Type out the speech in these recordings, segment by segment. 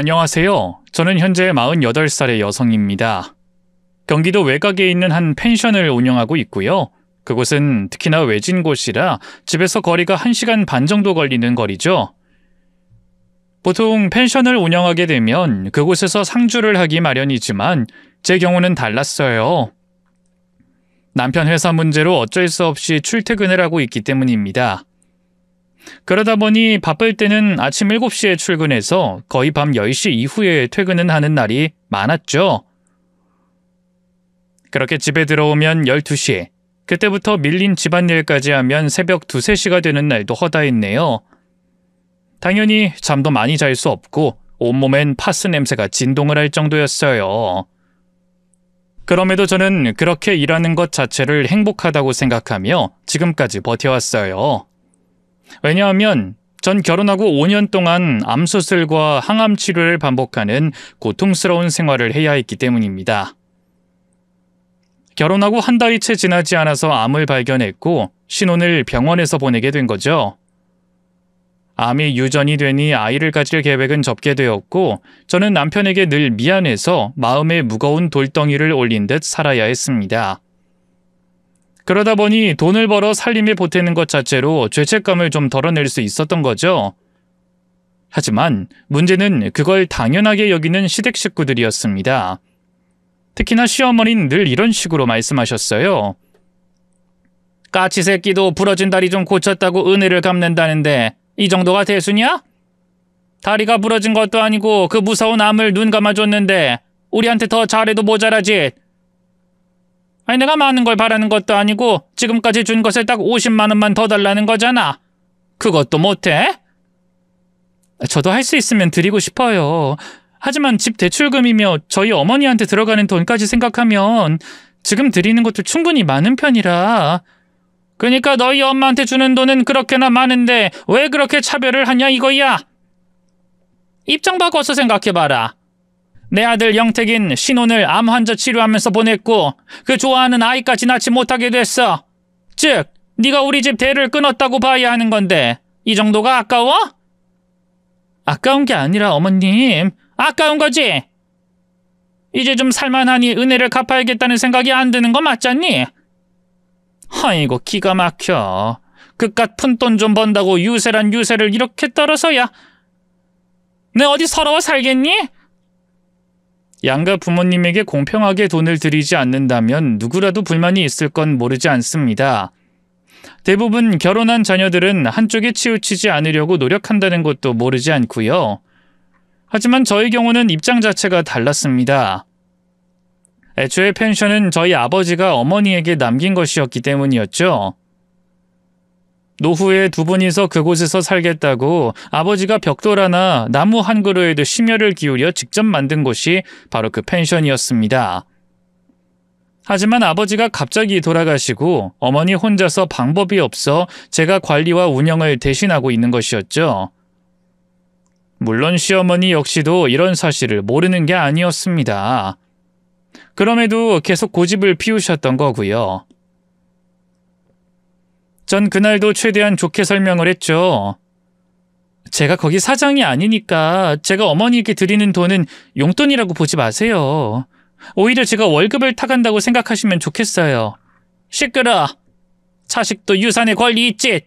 안녕하세요. 저는 현재 48살의 여성입니다. 경기도 외곽에 있는 한 펜션을 운영하고 있고요. 그곳은 특히나 외진 곳이라 집에서 거리가 1시간 반 정도 걸리는 거리죠. 보통 펜션을 운영하게 되면 그곳에서 상주를 하기 마련이지만 제 경우는 달랐어요. 남편 회사 문제로 어쩔 수 없이 출퇴근을 하고 있기 때문입니다. 그러다 보니 바쁠 때는 아침 7시에 출근해서 거의 밤 10시 이후에 퇴근은 하는 날이 많았죠. 그렇게 집에 들어오면 12시, 그때부터 밀린 집안일까지 하면 새벽 2, 3시가 되는 날도 허다했네요. 당연히 잠도 많이 잘 수 없고 온몸엔 파스 냄새가 진동을 할 정도였어요. 그럼에도 저는 그렇게 일하는 것 자체를 행복하다고 생각하며 지금까지 버텨왔어요. 왜냐하면 전 결혼하고 5년 동안 암 수술과 항암 치료를 반복하는 고통스러운 생활을 해야 했기 때문입니다. 결혼하고 한 달이 채 지나지 않아서 암을 발견했고 신혼을 병원에서 보내게 된 거죠. 암이 유전이 되니 아이를 가질 계획은 접게 되었고 저는 남편에게 늘 미안해서 마음에 무거운 돌덩이를 올린 듯 살아야 했습니다. 그러다 보니 돈을 벌어 살림에 보태는 것 자체로 죄책감을 좀 덜어낼 수 있었던 거죠. 하지만 문제는 그걸 당연하게 여기는 시댁 식구들이었습니다. 특히나 시어머니는 늘 이런 식으로 말씀하셨어요. 까치 새끼도 부러진 다리 좀 고쳤다고 은혜를 갚는다는데 이 정도가 대수냐? 다리가 부러진 것도 아니고 그 무서운 암을 눈 감아줬는데 우리한테 더 잘해도 모자라지. 아니 내가 많은 걸 바라는 것도 아니고 지금까지 준 것에 딱 50만 원만 더 달라는 거잖아. 그것도 못해? 저도 할 수 있으면 드리고 싶어요. 하지만 집 대출금이며 저희 어머니한테 들어가는 돈까지 생각하면 지금 드리는 것도 충분히 많은 편이라. 그러니까 너희 엄마한테 주는 돈은 그렇게나 많은데 왜 그렇게 차별을 하냐 이거야. 입장 바꿔서 생각해봐라. 내 아들 영택인 신혼을 암 환자 치료하면서 보냈고 그 좋아하는 아이까지 낳지 못하게 됐어. 즉 네가 우리 집 대를 끊었다고 봐야 하는 건데 이 정도가 아까워? 아까운 게 아니라 어머님, 아까운 거지? 이제 좀 살만하니 은혜를 갚아야겠다는 생각이 안 드는 거 맞잖니? 아이고 기가 막혀. 그깟 푼돈 좀 번다고 유세란 유세를 이렇게 떨어서야 내 어디 서러워 살겠니? 양가 부모님에게 공평하게 돈을 드리지 않는다면 누구라도 불만이 있을 건 모르지 않습니다. 대부분 결혼한 자녀들은 한쪽에 치우치지 않으려고 노력한다는 것도 모르지 않고요. 하지만 저의 경우는 입장 자체가 달랐습니다. 애초에 펜션은 저희 아버지가 어머니에게 남긴 것이었기 때문이었죠. 노후에 두 분이서 그곳에서 살겠다고 아버지가 벽돌 하나, 나무 한 그루에도 심혈을 기울여 직접 만든 곳이 바로 그 펜션이었습니다. 하지만 아버지가 갑자기 돌아가시고 어머니 혼자서 방법이 없어 제가 관리와 운영을 대신하고 있는 것이었죠. 물론 시어머니 역시도 이런 사실을 모르는 게 아니었습니다. 그럼에도 계속 고집을 피우셨던 거고요. 전 그날도 최대한 좋게 설명을 했죠. 제가 거기 사장이 아니니까 제가 어머니께 드리는 돈은 용돈이라고 보지 마세요. 오히려 제가 월급을 타간다고 생각하시면 좋겠어요. 시끄러. 자식도 유산의 권리 있지.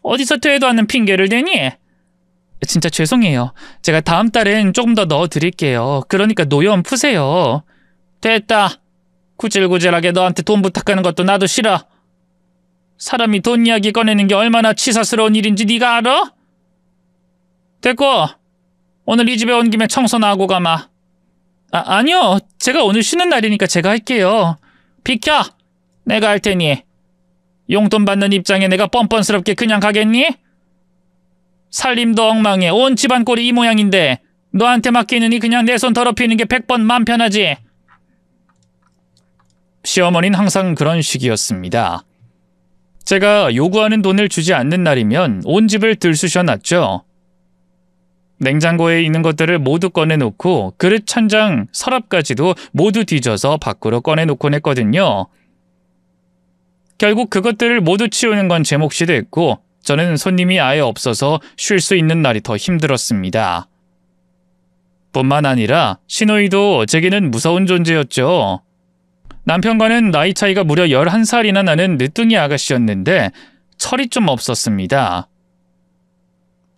어디서 되도 않는 핑계를 대니? 진짜 죄송해요. 제가 다음 달엔 조금 더 넣어드릴게요. 그러니까 노여움 푸세요. 됐다. 구질구질하게 너한테 돈 부탁하는 것도 나도 싫어. 사람이 돈 이야기 꺼내는 게 얼마나 치사스러운 일인지 네가 알아? 됐고 오늘 이 집에 온 김에 청소나 하고 가마. 아니요. 제가 오늘 쉬는 날이니까 제가 할게요. 비켜. 내가 할 테니. 용돈 받는 입장에 내가 뻔뻔스럽게 그냥 가겠니? 살림도 엉망해. 온 집안 꼴이 이 모양인데 너한테 맡기느니 그냥 내 손 더럽히는 게 100번 맘 편하지. 시어머니는 항상 그런 식이었습니다. 제가 요구하는 돈을 주지 않는 날이면 온 집을 들쑤셔놨죠. 냉장고에 있는 것들을 모두 꺼내놓고 그릇, 찬장, 서랍까지도 모두 뒤져서 밖으로 꺼내놓곤 했거든요. 결국 그것들을 모두 치우는 건 제 몫이 됐고 저는 손님이 아예 없어서 쉴 수 있는 날이 더 힘들었습니다. 뿐만 아니라 신호이도 제게는 무서운 존재였죠. 남편과는 나이 차이가 무려 11살이나 나는 늦둥이 아가씨였는데 철이 좀 없었습니다.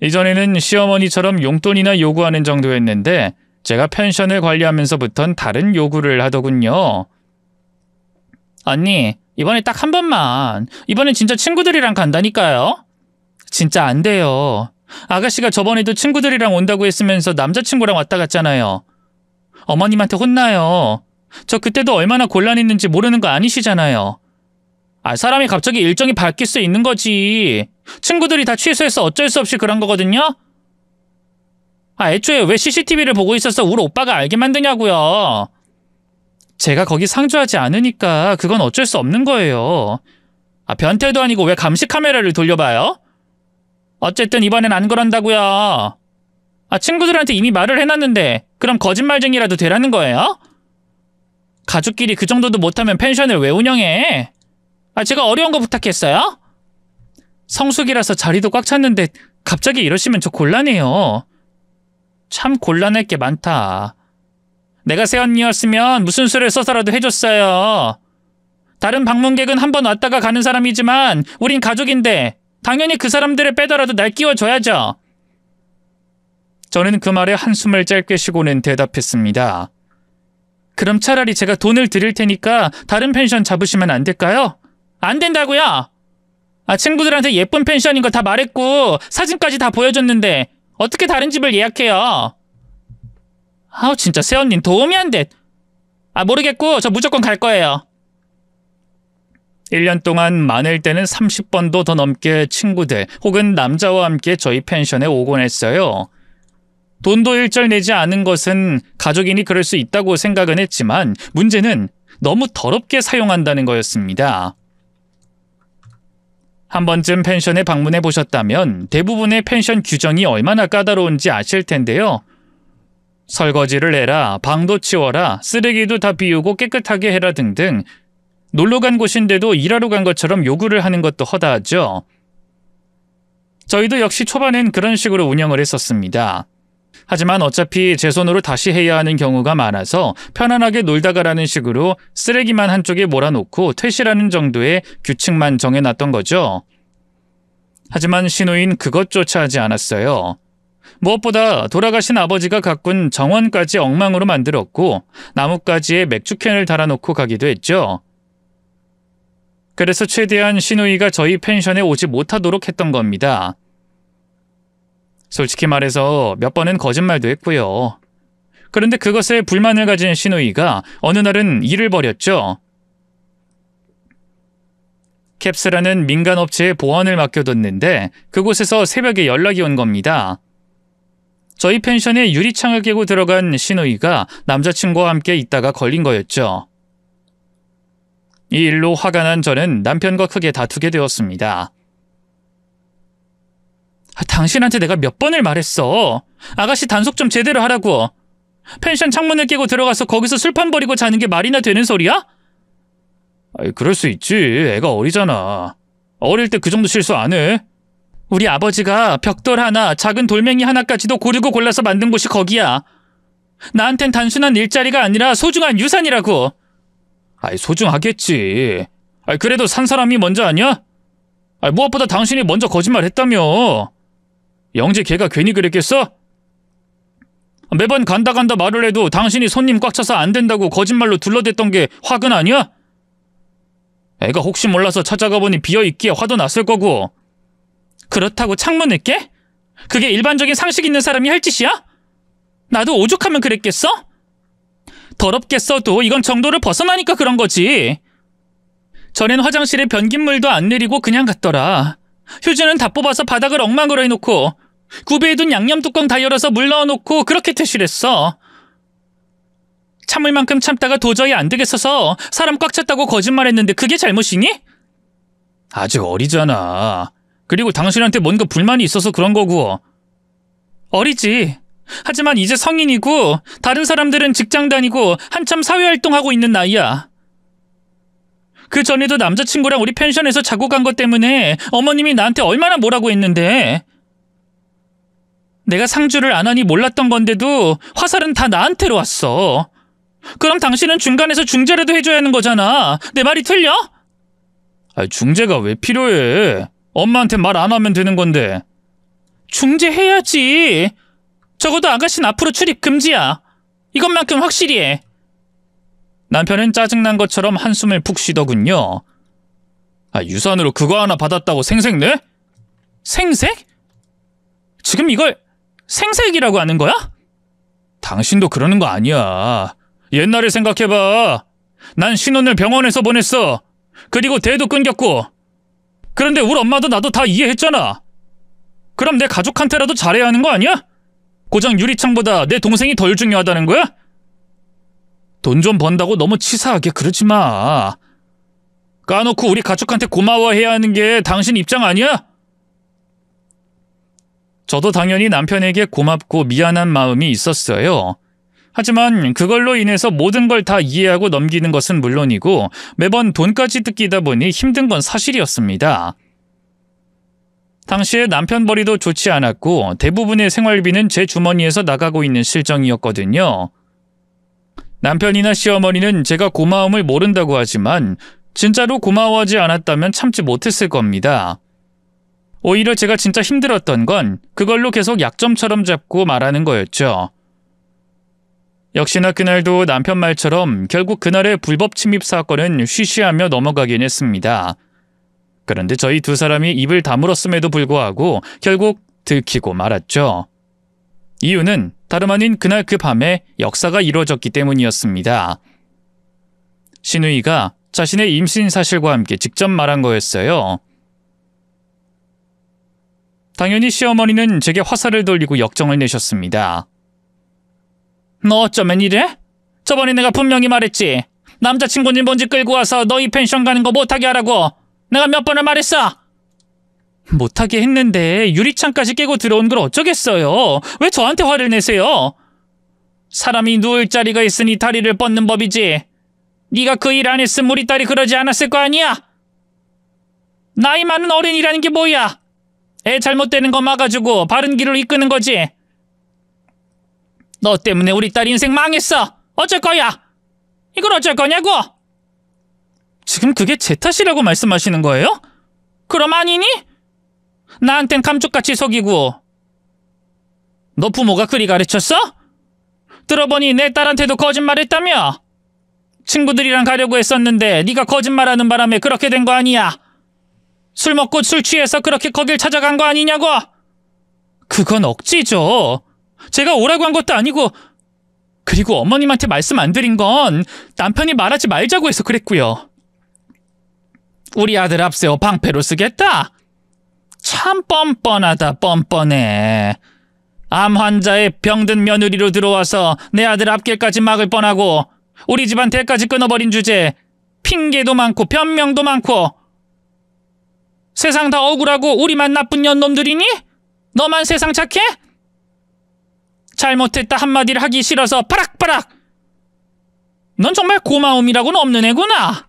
이전에는 시어머니처럼 용돈이나 요구하는 정도였는데 제가 펜션을 관리하면서부턴 다른 요구를 하더군요. 언니, 이번에 딱 한 번만. 이번엔 진짜 친구들이랑 간다니까요. 진짜 안 돼요. 아가씨가 저번에도 친구들이랑 온다고 했으면서 남자친구랑 왔다 갔잖아요. 어머님한테 혼나요. 저 그때도 얼마나 곤란했는지 모르는 거 아니시잖아요. 사람이 갑자기 일정이 바뀔 수 있는 거지. 친구들이 다 취소해서 어쩔 수 없이 그런 거거든요. 애초에 왜 CCTV를 보고 있어서 우리 오빠가 알게 만드냐고요. 제가 거기 상주하지 않으니까 그건 어쩔 수 없는 거예요. 변태도 아니고 왜 감시 카메라를 돌려봐요? 어쨌든 이번엔 안 그런다고요. 친구들한테 이미 말을 해놨는데 그럼 거짓말쟁이라도 되라는 거예요? 가족끼리 그 정도도 못하면 펜션을 왜 운영해? 제가 어려운 거 부탁했어요? 성수기라서 자리도 꽉 찼는데 갑자기 이러시면 저 곤란해요. 참 곤란할 게 많다. 내가 새언니였으면 무슨 수를 써서라도 해줬어요. 다른 방문객은 한 번 왔다가 가는 사람이지만 우린 가족인데 당연히 그 사람들을 빼더라도 날 끼워줘야죠. 저는 그 말에 한숨을 짧게 쉬고는 대답했습니다. 그럼 차라리 제가 돈을 드릴 테니까 다른 펜션 잡으시면 안 될까요? 안 된다고요? 친구들한테 예쁜 펜션인 거 다 말했고 사진까지 다 보여줬는데 어떻게 다른 집을 예약해요? 진짜 새언닌 도움이 안 돼. 모르겠고 저 무조건 갈 거예요. 1년 동안 많을 때는 30번도 더 넘게 친구들 혹은 남자와 함께 저희 펜션에 오곤 했어요. 돈도 일절 내지 않은 것은 가족이니 그럴 수 있다고 생각은 했지만 문제는 너무 더럽게 사용한다는 거였습니다. 한 번쯤 펜션에 방문해 보셨다면 대부분의 펜션 규정이 얼마나 까다로운지 아실 텐데요. 설거지를 해라, 방도 치워라, 쓰레기도 다 비우고 깨끗하게 해라 등등 놀러 간 곳인데도 일하러 간 것처럼 요구를 하는 것도 허다하죠. 저희도 역시 초반엔 그런 식으로 운영을 했었습니다. 하지만 어차피 제 손으로 다시 해야 하는 경우가 많아서 편안하게 놀다 가라는 식으로 쓰레기만 한쪽에 몰아놓고 퇴실하는 정도의 규칙만 정해놨던 거죠. 하지만 신우인 그것조차 하지 않았어요. 무엇보다 돌아가신 아버지가 가꾼 정원까지 엉망으로 만들었고 나뭇가지에 맥주캔을 달아놓고 가기도 했죠. 그래서 최대한 신우이가 저희 펜션에 오지 못하도록 했던 겁니다. 솔직히 말해서 몇 번은 거짓말도 했고요. 그런데 그것에 불만을 가진 신우이가 어느 날은 일을 벌였죠. 캡스라는 민간 업체에 보안을 맡겨뒀는데 그곳에서 새벽에 연락이 온 겁니다. 저희 펜션에 유리창을 깨고 들어간 신우이가 남자친구와 함께 있다가 걸린 거였죠. 이 일로 화가 난 저는 남편과 크게 다투게 되었습니다. 당신한테 내가 몇 번을 말했어. 아가씨 단속 좀 제대로 하라고. 펜션 창문을 깨고 들어가서 거기서 술판 버리고 자는 게 말이나 되는 소리야? 그럴 수 있지. 애가 어리잖아. 어릴 때 그 정도 실수 안 해? 우리 아버지가 벽돌 하나, 작은 돌멩이 하나까지도 고르고 골라서 만든 곳이 거기야. 나한텐 단순한 일자리가 아니라 소중한 유산이라고. 소중하겠지. 그래도 산 사람이 먼저 아니야? 무엇보다 당신이 먼저 거짓말했다며. 영재 걔가 괜히 그랬겠어? 매번 간다 말을 해도 당신이 손님 꽉 차서 안 된다고 거짓말로 둘러댔던 게 화근 아니야? 애가 혹시 몰라서 찾아가 보니 비어있기에 화도 났을 거고. 그렇다고 창문을 깨? 그게 일반적인 상식 있는 사람이 할 짓이야? 나도 오죽하면 그랬겠어? 더럽게 써도 이건 정도를 벗어나니까 그런 거지. 전엔 화장실에 변기물도 안 내리고 그냥 갔더라. 휴지는 다 뽑아서 바닥을 엉망으로 해놓고 구비해 둔 양념 뚜껑 다 열어서 물 넣어놓고 그렇게 퇴실했어. 참을 만큼 참다가 도저히 안 되겠어서 사람 꽉 찼다고 거짓말했는데 그게 잘못이니? 아직 어리잖아. 그리고 당신한테 뭔가 불만이 있어서 그런 거고. 어리지. 하지만 이제 성인이고 다른 사람들은 직장 다니고 한참 사회활동하고 있는 나이야. 그 전에도 남자친구랑 우리 펜션에서 자고 간 것 때문에 어머님이 나한테 얼마나 뭐라고 했는데. 내가 상주를 안 하니 몰랐던 건데도 화살은 다 나한테로 왔어. 그럼 당신은 중간에서 중재라도 해줘야 하는 거잖아. 내 말이 틀려? 중재가 왜 필요해? 엄마한테 말 안 하면 되는 건데. 중재해야지. 적어도 아가씨는 앞으로 출입 금지야. 이것만큼 확실히 해. 남편은 짜증난 것처럼 한숨을 푹 쉬더군요. 유산으로 그거 하나 받았다고 생색내? 생색? 지금 이걸 생색이라고 하는 거야? 당신도 그러는 거 아니야. 옛날에 생각해봐. 난 신혼을 병원에서 보냈어. 그리고 대도 끊겼고. 그런데 우리 엄마도 나도 다 이해했잖아. 그럼 내 가족한테라도 잘해야 하는 거 아니야? 고작 유리창보다 내 동생이 덜 중요하다는 거야? 돈 좀 번다고 너무 치사하게 그러지 마. 까놓고 우리 가족한테 고마워해야 하는 게 당신 입장 아니야? 저도 당연히 남편에게 고맙고 미안한 마음이 있었어요. 하지만 그걸로 인해서 모든 걸 다 이해하고 넘기는 것은 물론이고 매번 돈까지 뜯기다 보니 힘든 건 사실이었습니다. 당시에 남편 벌이도 좋지 않았고 대부분의 생활비는 제 주머니에서 나가고 있는 실정이었거든요. 남편이나 시어머니는 제가 고마움을 모른다고 하지만 진짜로 고마워하지 않았다면 참지 못했을 겁니다. 오히려 제가 진짜 힘들었던 건 그걸로 계속 약점처럼 잡고 말하는 거였죠. 역시나 그날도 남편 말처럼 결국 그날의 불법 침입 사건은 쉬쉬하며 넘어가긴 했습니다. 그런데 저희 두 사람이 입을 다물었음에도 불구하고 결국 들키고 말았죠. 이유는 다름 아닌 그날 그 밤에 역사가 이루어졌기 때문이었습니다. 신우이가 자신의 임신 사실과 함께 직접 말한 거였어요. 당연히 시어머니는 제게 화살을 돌리고 역정을 내셨습니다. 너 어쩌면 이래? 저번에 내가 분명히 말했지. 남자친구님 뭔지 끌고 와서 너희 펜션 가는 거 못하게 하라고. 내가 몇 번을 말했어. 못하게 했는데 유리창까지 깨고 들어온 걸 어쩌겠어요. 왜 저한테 화를 내세요? 사람이 누울 자리가 있으니 다리를 뻗는 법이지. 네가 그 일 안 했으면 우리 딸이 그러지 않았을 거 아니야? 나이 많은 어른이라는 게 뭐야? 애 잘못되는 거 막아주고 바른 길로 이끄는 거지. 너 때문에 우리 딸 인생 망했어. 어쩔 거야? 이걸 어쩔 거냐고? 지금 그게 제 탓이라고 말씀하시는 거예요? 그럼 아니니? 나한텐 감쪽같이 속이고. 너 부모가 그리 가르쳤어? 들어보니 내 딸한테도 거짓말했다며? 친구들이랑 가려고 했었는데 네가 거짓말하는 바람에 그렇게 된 거 아니야? 술 먹고 술 취해서 그렇게 거길 찾아간 거 아니냐고? 그건 억지죠. 제가 오라고 한 것도 아니고. 그리고 어머님한테 말씀 안 드린 건 남편이 말하지 말자고 해서 그랬고요. 우리 아들 앞세워 방패로 쓰겠다? 참 뻔뻔하다 뻔뻔해. 암 환자의 병든 며느리로 들어와서 내 아들 앞길까지 막을 뻔하고 우리 집안 대까지 끊어버린 주제에 핑계도 많고 변명도 많고. 세상 다 억울하고 우리만 나쁜 년놈들이니? 너만 세상 착해? 잘못했다 한마디를 하기 싫어서 바락바락. 넌 정말 고마움이라고는 없는 애구나.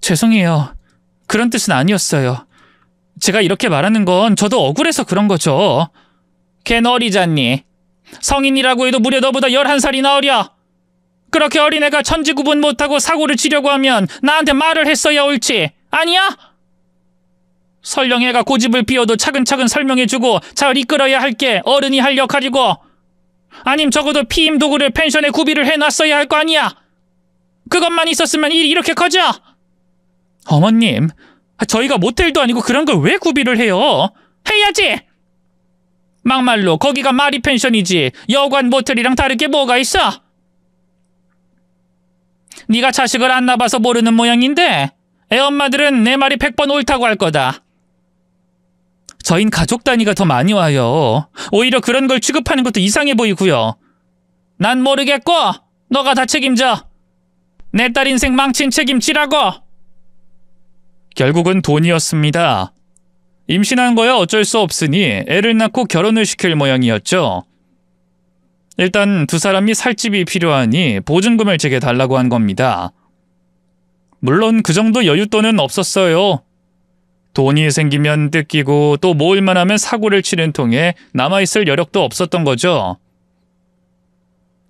죄송해요. 그런 뜻은 아니었어요. 제가 이렇게 말하는 건 저도 억울해서 그런 거죠. 걘 어리잖니. 성인이라고 해도 무려 너보다 11살이나 어려. 그렇게 어린애가 천지구분 못하고 사고를 치려고 하면 나한테 말을 했어야 옳지. 아니야? 설령 애가 고집을 피워도 차근차근 설명해주고 잘 이끌어야 할 게 어른이 할 역할이고, 아님 적어도 피임 도구를 펜션에 구비를 해놨어야 할 거 아니야. 그것만 있었으면 일이 이렇게 커져? 어머님, 저희가 모텔도 아니고 그런 걸 왜 구비를 해요? 해야지! 막말로 거기가 마리 펜션이지 여관 모텔이랑 다를 게 뭐가 있어? 네가 자식을 안 낳아서 모르는 모양인데 애엄마들은 내 말이 100번 옳다고 할 거다. 저흰 가족 단위가 더 많이 와요. 오히려 그런 걸 취급하는 것도 이상해 보이고요. 난 모르겠고 너가 다 책임져. 내 딸 인생 망친 책임지라고. 결국은 돈이었습니다. 임신한 거야 어쩔 수 없으니 애를 낳고 결혼을 시킬 모양이었죠. 일단 두 사람이 살 집이 필요하니 보증금을 제게 달라고 한 겁니다. 물론 그 정도 여윳돈은 없었어요. 돈이 생기면 뜯기고 또 모을만 하면 사고를 치는 통에 남아있을 여력도 없었던 거죠.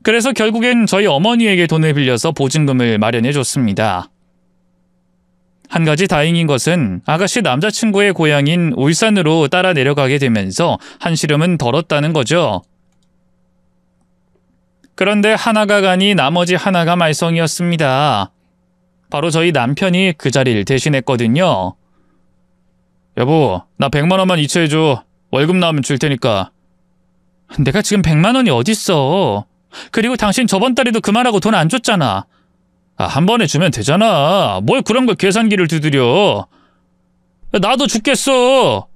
그래서 결국엔 저희 어머니에게 돈을 빌려서 보증금을 마련해줬습니다. 한 가지 다행인 것은 아가씨 남자친구의 고향인 울산으로 따라 내려가게 되면서 한시름은 덜었다는 거죠. 그런데 하나가 가니 나머지 하나가 말썽이었습니다. 바로 저희 남편이 그 자리를 대신했거든요. 여보, 나 100만 원만 이체해줘. 월급 나오면 줄 테니까. 내가 지금 100만 원이 어딨어. 그리고 당신 저번 달에도 그 말하고 돈 안 줬잖아. 한 번에 주면 되잖아. 뭘 그런 걸 계산기를 두드려. 나도 죽겠어.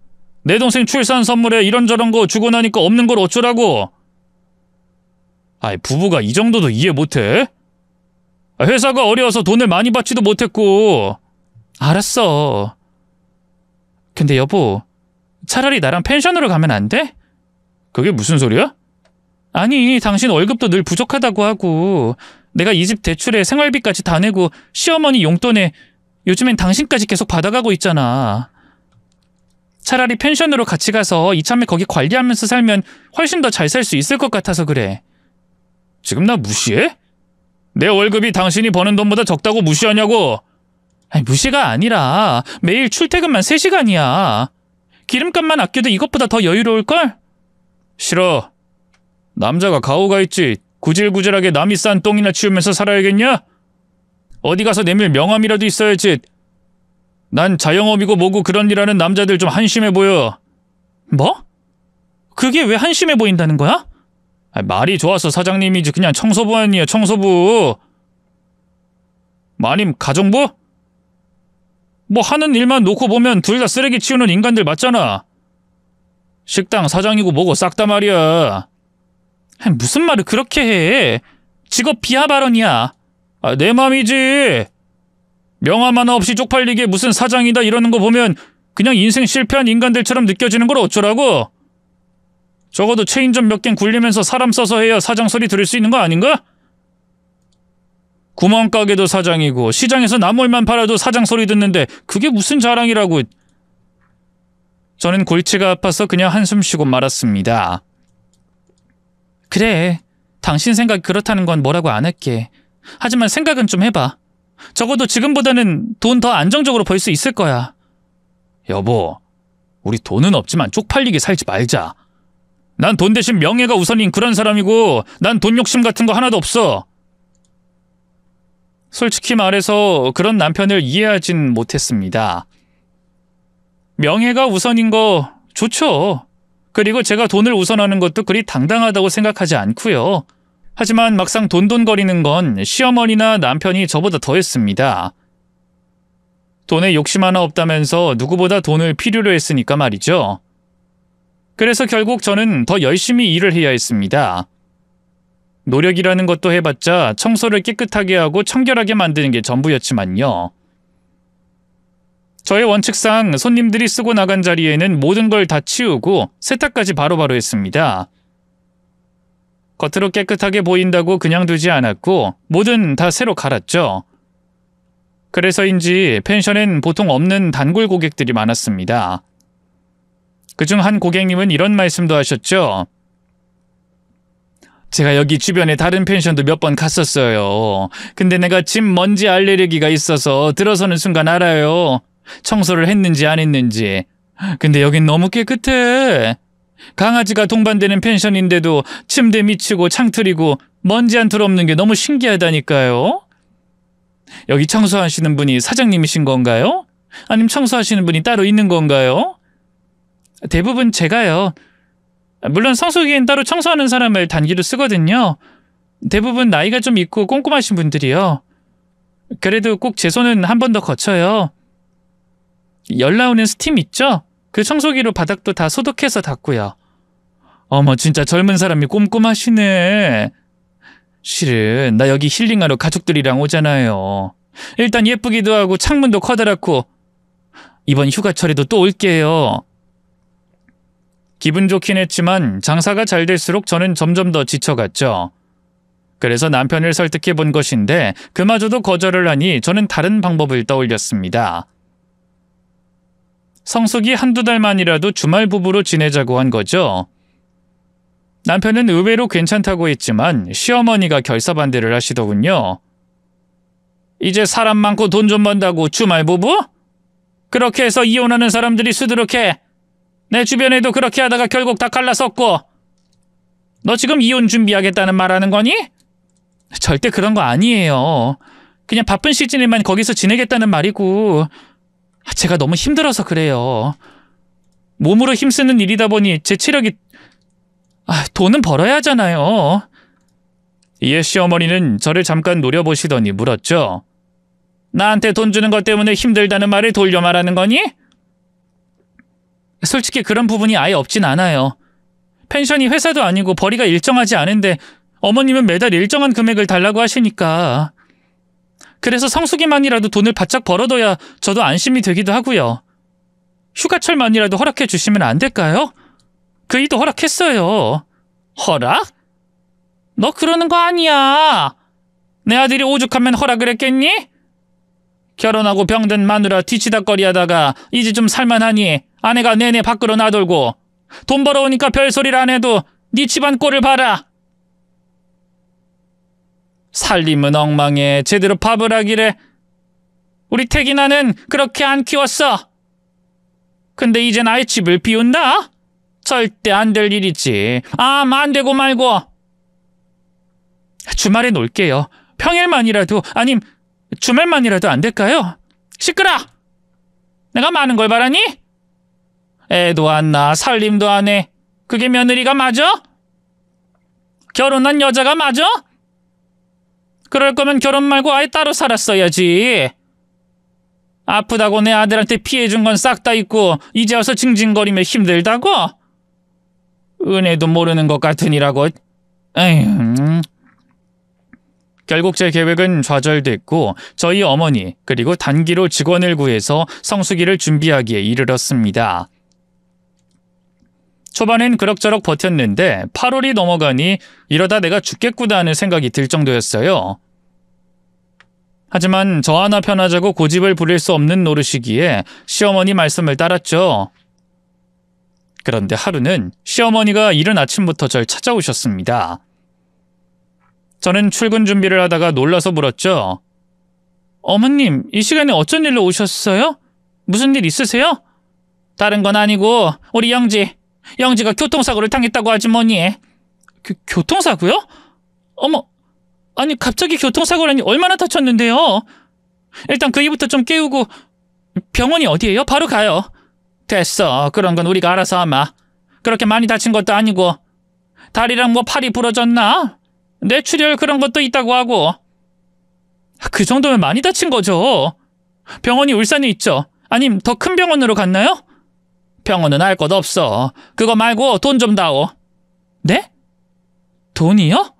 내 동생 출산 선물에 이런저런 거 주고 나니까 없는 걸 어쩌라고. 부부가 이 정도도 이해 못해? 회사가 어려워서 돈을 많이 받지도 못했고. 알았어. 근데 여보, 차라리 나랑 펜션으로 가면 안 돼? 그게 무슨 소리야? 아니, 당신 월급도 늘 부족하다고 하고 내가 이 집 대출에 생활비까지 다 내고 시어머니 용돈에 요즘엔 당신까지 계속 받아가고 있잖아. 차라리 펜션으로 같이 가서 이참에 거기 관리하면서 살면 훨씬 더 잘 살 수 있을 것 같아서 그래. 지금 나 무시해? 내 월급이 당신이 버는 돈보다 적다고 무시하냐고? 무시가 아니라 매일 출퇴근만 3시간이야. 기름값만 아껴도 이것보다 더 여유로울걸? 싫어. 남자가 가오가 있지. 구질구질하게 남이 싼 똥이나 치우면서 살아야겠냐? 어디 가서 내밀 명함이라도 있어야지. 난 자영업이고 뭐고 그런 일 하는 남자들 좀 한심해 보여. 뭐? 그게 왜 한심해 보인다는 거야? 말이 좋아서 사장님이지 그냥 청소부 아니야, 청소부. 아님 가정부? 뭐 하는 일만 놓고 보면 둘 다 쓰레기 치우는 인간들 맞잖아. 식당 사장이고 뭐고 싹 다 말이야. 무슨 말을 그렇게 해. 직업 비하 발언이야. 내 맘이지. 명함 하나 없이 쪽팔리게 무슨 사장이다 이러는 거 보면 그냥 인생 실패한 인간들처럼 느껴지는 걸 어쩌라고? 적어도 체인점 몇 軒 굴리면서 사람 써서 해야 사장 소리 들을 수 있는 거 아닌가? 구멍가게도 사장이고 시장에서 나물만 팔아도 사장 소리 듣는데 그게 무슨 자랑이라고. 저는 골치가 아파서 그냥 한숨 쉬고 말았습니다. 그래, 당신 생각이 그렇다는 건 뭐라고 안 할게. 하지만 생각은 좀 해봐. 적어도 지금보다는 돈 더 안정적으로 벌 수 있을 거야. 여보, 우리 돈은 없지만 쪽팔리게 살지 말자. 난 돈 대신 명예가 우선인 그런 사람이고 난 돈 욕심 같은 거 하나도 없어. 솔직히 말해서 그런 남편을 이해하진 못했습니다. 명예가 우선인 거 좋죠. 그리고 제가 돈을 우선하는 것도 그리 당당하다고 생각하지 않고요. 하지만 막상 돈돈거리는 건 시어머니나 남편이 저보다 더했습니다. 돈에 욕심 하나 없다면서 누구보다 돈을 필요로 했으니까 말이죠. 그래서 결국 저는 더 열심히 일을 해야 했습니다. 노력이라는 것도 해봤자 청소를 깨끗하게 하고 청결하게 만드는 게 전부였지만요. 저의 원칙상 손님들이 쓰고 나간 자리에는 모든 걸 다 치우고 세탁까지 바로바로 했습니다. 겉으로 깨끗하게 보인다고 그냥 두지 않았고 뭐든 다 새로 갈았죠. 그래서인지 펜션엔 보통 없는 단골 고객들이 많았습니다. 그중 한 고객님은 이런 말씀도 하셨죠. 제가 여기 주변에 다른 펜션도 몇 번 갔었어요. 근데 내가 집 먼지 알레르기가 있어서 들어서는 순간 알아요. 청소를 했는지 안 했는지. 근데 여긴 너무 깨끗해. 강아지가 동반되는 펜션인데도 침대 미치고 창틀이고 먼지 한 톨 없는 게 너무 신기하다니까요. 여기 청소하시는 분이 사장님이신 건가요? 아니면 청소하시는 분이 따로 있는 건가요? 대부분 제가요. 물론 성수기엔 따로 청소하는 사람을 단기로 쓰거든요. 대부분 나이가 좀 있고 꼼꼼하신 분들이요. 그래도 꼭 제 손은 한 번 더 거쳐요. 열 나오는 스팀 있죠? 그 청소기로 바닥도 다 소독해서 닦고요. 어머, 진짜 젊은 사람이 꼼꼼하시네. 실은 나 여기 힐링하러 가족들이랑 오잖아요. 일단 예쁘기도 하고 창문도 커다랗고 이번 휴가철에도 또 올게요. 기분 좋긴 했지만 장사가 잘 될수록 저는 점점 더 지쳐갔죠. 그래서 남편을 설득해 본 것인데 그마저도 거절을 하니 저는 다른 방법을 떠올렸습니다. 성숙이 한두 달만이라도 주말 부부로 지내자고 한 거죠. 남편은 의외로 괜찮다고 했지만 시어머니가 결사반대를 하시더군요. 이제 사람 많고 돈 좀 번다고 주말 부부? 그렇게 해서 이혼하는 사람들이 수두룩해. 내 주변에도 그렇게 하다가 결국 다 갈라섰고. 너 지금 이혼 준비하겠다는 말하는 거니? 절대 그런 거 아니에요. 그냥 바쁜 시즌에만 거기서 지내겠다는 말이고, 제가 너무 힘들어서 그래요. 몸으로 힘쓰는 일이다 보니 제 체력이... 돈은 벌어야 하잖아요. 이에 시어머니는 저를 잠깐 노려보시더니 물었죠. 나한테 돈 주는 것 때문에 힘들다는 말을 돌려 말하는 거니? 솔직히 그런 부분이 아예 없진 않아요. 펜션이 회사도 아니고 벌이가 일정하지 않은데 어머님은 매달 일정한 금액을 달라고 하시니까. 그래서 성수기만이라도 돈을 바짝 벌어둬야 저도 안심이 되기도 하고요. 휴가철만이라도 허락해 주시면 안 될까요? 그 일도 허락했어요. 허락? 너 그러는 거 아니야. 내 아들이 오죽하면 허락을 했겠니? 결혼하고 병든 마누라 뒤치다꺼리 하다가 이제 좀 살만하니 아내가 내내 밖으로 나돌고 돈 벌어오니까 별소리를 안 해도 네 집안 꼴을 봐라. 살림은 엉망해. 제대로 밥을 하기래. 우리 태기나는 그렇게 안 키웠어. 근데 이젠 아예 집을 비운다? 절대 안 될 일이지. 안 되고 말고. 주말에 놀게요. 평일만이라도 아님 주말만이라도 안 될까요? 시끄러! 내가 많은 걸 바라니? 애도 안 낳아 살림도 안 해. 그게 며느리가 맞아? 결혼한 여자가 맞아? 그럴 거면 결혼 말고 아예 따로 살았어야지. 아프다고 내 아들한테 피해준 건 싹 다 잊고 이제 와서 징징거리며 힘들다고? 은혜도 모르는 것 같으니라고. 에휴. 결국 제 계획은 좌절됐고 저희 어머니 그리고 단기로 직원을 구해서 성수기를 준비하기에 이르렀습니다. 초반엔 그럭저럭 버텼는데 8월이 넘어가니 이러다 내가 죽겠구나 하는 생각이 들 정도였어요. 하지만 저 하나 편하자고 고집을 부릴 수 없는 노릇이기에 시어머니 말씀을 따랐죠. 그런데 하루는 시어머니가 이른 아침부터 절 찾아오셨습니다. 저는 출근 준비를 하다가 놀라서 물었죠. 어머님, 이 시간에 어쩐 일로 오셨어요? 무슨 일 있으세요? 다른 건 아니고 우리 영지가 교통사고를 당했다고 하지 뭐니. 교통사고요? 어머, 아니 갑자기 교통사고라니 얼마나 다쳤는데요? 일단 그 이부터 좀 깨우고. 병원이 어디예요? 바로 가요. 됐어, 그런 건 우리가 알아서 하마. 그렇게 많이 다친 것도 아니고. 다리랑 뭐 팔이 부러졌나? 뇌출혈 그런 것도 있다고 하고. 그 정도면 많이 다친 거죠. 병원이 울산에 있죠? 아님 더 큰 병원으로 갔나요? 병원은 알 것 없어. 그거 말고 돈 좀 다오. 네? 돈이요?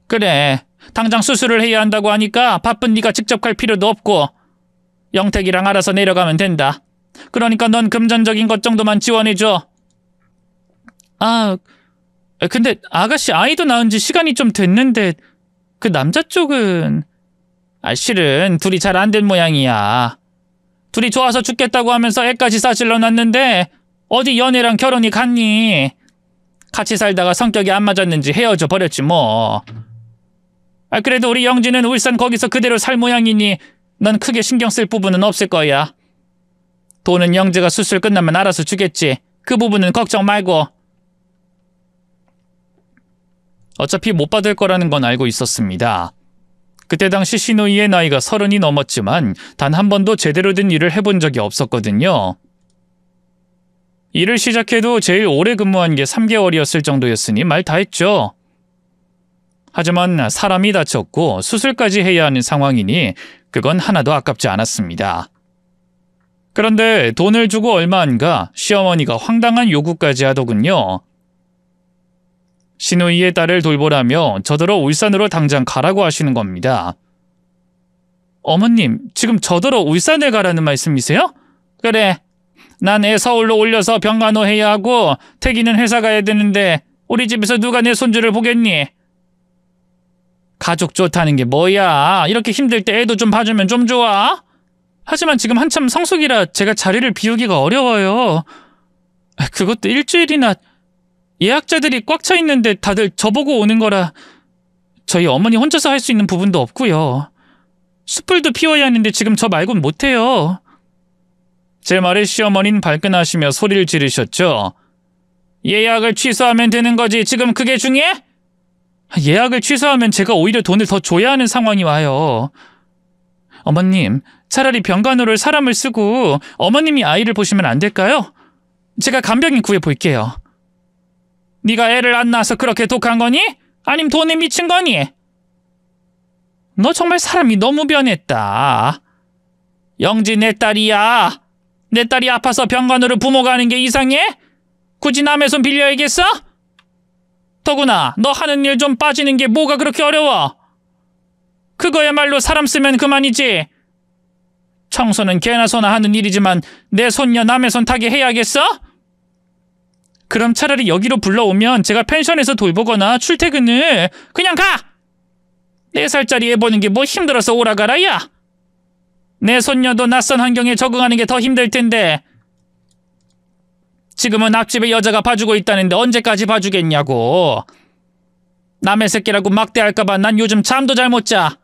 그래, 당장 수술을 해야 한다고 하니까 바쁜 네가 직접 갈 필요도 없고 영택이랑 알아서 내려가면 된다. 그러니까 넌 금전적인 것 정도만 지원해줘. 근데 아가씨 아이도 낳은 지 시간이 좀 됐는데 그 남자 쪽은... 실은 둘이 잘 안 된 모양이야. 둘이 좋아서 죽겠다고 하면서 애까지 싸질러 놨는데 어디 연애랑 결혼이 갔니? 같이 살다가 성격이 안 맞았는지 헤어져 버렸지 뭐. 그래도 우리 영지는 울산 거기서 그대로 살 모양이니 넌 크게 신경 쓸 부분은 없을 거야. 돈은 영지가 수술 끝나면 알아서 주겠지. 그 부분은 걱정 말고. 어차피 못 받을 거라는 건 알고 있었습니다. 그때 당시 시누이의 나이가 30이 넘었지만 단 한 번도 제대로 된 일을 해본 적이 없었거든요. 일을 시작해도 제일 오래 근무한 게 3개월이었을 정도였으니 말 다 했죠. 하지만 사람이 다쳤고 수술까지 해야 하는 상황이니 그건 하나도 아깝지 않았습니다. 그런데 돈을 주고 얼마 안 가 시어머니가 황당한 요구까지 하더군요. 시누이의 딸을 돌보라며 저더러 울산으로 당장 가라고 하시는 겁니다. 어머님, 지금 저더러 울산에 가라는 말씀이세요? 그래, 난 애 서울로 올려서 병간호 해야 하고 태기는 회사 가야 되는데 우리 집에서 누가 내 손주를 보겠니? 가족 좋다는 게 뭐야? 이렇게 힘들 때 애도 좀 봐주면 좀 좋아? 하지만 지금 한참 성수기라 제가 자리를 비우기가 어려워요. 그것도 일주일이나 예약자들이 꽉 차 있는데 다들 저보고 오는 거라 저희 어머니 혼자서 할 수 있는 부분도 없고요. 숯불도 피워야 하는데 지금 저 말곤 못해요. 제 말에 시어머니는 발끈하시며 소리를 지르셨죠. 예약을 취소하면 되는 거지 지금 그게 중요해? 예약을 취소하면 제가 오히려 돈을 더 줘야 하는 상황이 와요. 어머님, 차라리 병간호를 사람을 쓰고 어머님이 아이를 보시면 안 될까요? 제가 간병인 구해볼게요. 네가 애를 안 낳아서 그렇게 독한 거니? 아님 돈에 미친 거니? 너 정말 사람이 너무 변했다. 영지 내 딸이야. 내 딸이 아파서 병간호를 부모가 하는 게 이상해? 굳이 남의 손 빌려야겠어? 더구나 너 하는 일 좀 빠지는 게 뭐가 그렇게 어려워? 그거야말로 사람 쓰면 그만이지. 청소는 개나 소나 하는 일이지만 내 손녀 남의 손 타게 해야겠어? 그럼 차라리 여기로 불러오면 제가 펜션에서 돌보거나 출퇴근을 그냥 가! 4살짜리 애 보는 게 뭐 힘들어서 오라가라 야! 내 손녀도 낯선 환경에 적응하는 게 더 힘들 텐데 지금은 앞집에 여자가 봐주고 있다는데 언제까지 봐주겠냐고. 남의 새끼라고 막대할까봐 난 요즘 잠도 잘 못 자.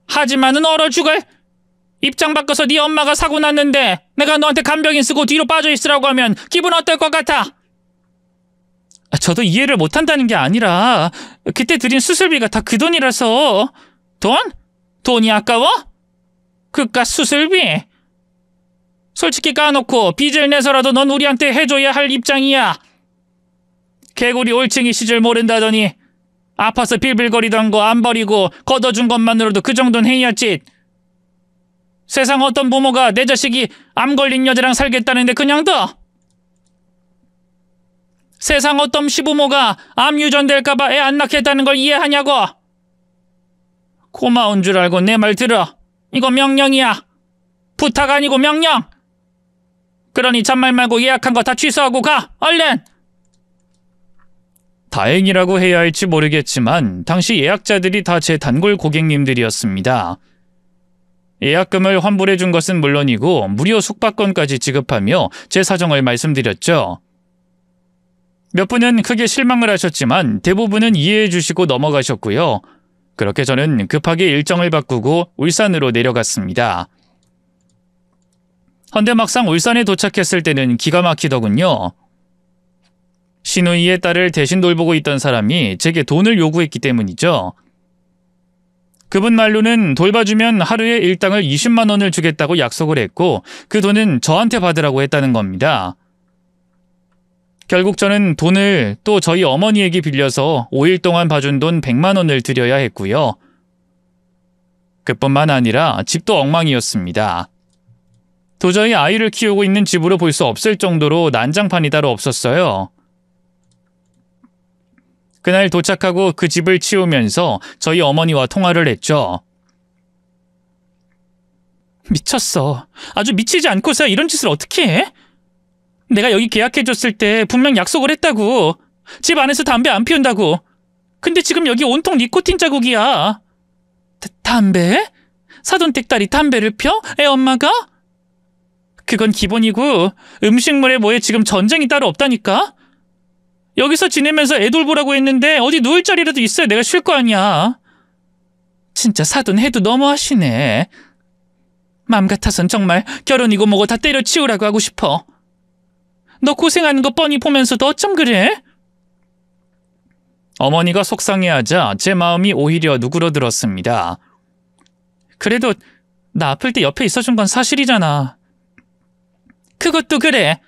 하지만은 얼어 죽을. 입장 바꿔서 네 엄마가 사고 났는데 내가 너한테 간병인 쓰고 뒤로 빠져 있으라고 하면 기분 어떨 것 같아? 저도 이해를 못한다는 게 아니라 그때 드린 수술비가 다 그 돈이라서. 돈? 돈이 아까워? 그깟 수술비? 솔직히 까놓고 빚을 내서라도 넌 우리한테 해줘야 할 입장이야. 개구리 올챙이 시절 모른다더니 아파서 빌빌거리던 거 안 버리고 걷어준 것만으로도 그 정도는 해야지. 세상 어떤 부모가 내 자식이 암 걸린 여자랑 살겠다는데 그냥 둬? 세상 어떤 시부모가 암 유전될까봐 애 안 낳겠다는 걸 이해하냐고? 고마운 줄 알고 내 말 들어. 이거 명령이야. 부탁 아니고 명령. 그러니 잔말 말고 예약한 거 다 취소하고 가. 얼른. 다행이라고 해야 할지 모르겠지만 당시 예약자들이 다 제 단골 고객님들이었습니다. 예약금을 환불해 준 것은 물론이고 무료 숙박권까지 지급하며 제 사정을 말씀드렸죠. 몇 분은 크게 실망을 하셨지만 대부분은 이해해 주시고 넘어가셨고요. 그렇게 저는 급하게 일정을 바꾸고 울산으로 내려갔습니다. 헌데 막상 울산에 도착했을 때는 기가 막히더군요. 시누이의 딸을 대신 돌보고 있던 사람이 제게 돈을 요구했기 때문이죠. 그분 말로는 돌봐주면 하루에 일당을 20만 원을 주겠다고 약속을 했고 그 돈은 저한테 받으라고 했다는 겁니다. 결국 저는 돈을 또 저희 어머니에게 빌려서 5일 동안 봐준 돈 100만 원을 드려야 했고요. 그뿐만 아니라 집도 엉망이었습니다. 도저히 아이를 키우고 있는 집으로 볼 수 없을 정도로 난장판이 따로 없었어요. 그날 도착하고 그 집을 치우면서 저희 어머니와 통화를 했죠. 미쳤어. 아주 미치지 않고서 이런 짓을 어떻게 해? 내가 여기 계약해줬을 때 분명 약속을 했다고. 집 안에서 담배 안 피운다고. 근데 지금 여기 온통 니코틴 자국이야. 담배? 사돈댁 딸이 담배를 펴? 애 엄마가? 그건 기본이고 음식물에 뭐에 지금 전쟁이 따로 없다니까? 여기서 지내면서 애 돌보라고 했는데 어디 누울 자리라도 있어야 내가 쉴 거 아니야. 진짜 사돈 해도 너무하시네. 맘 같아선 정말 결혼이고 뭐고 다 때려치우라고 하고 싶어. 너 고생하는 거 뻔히 보면서도 어쩜 그래? 어머니가 속상해하자 제 마음이 오히려 누그러들었습니다. 그래도 나 아플 때 옆에 있어준 건 사실이잖아. 그것도 그래.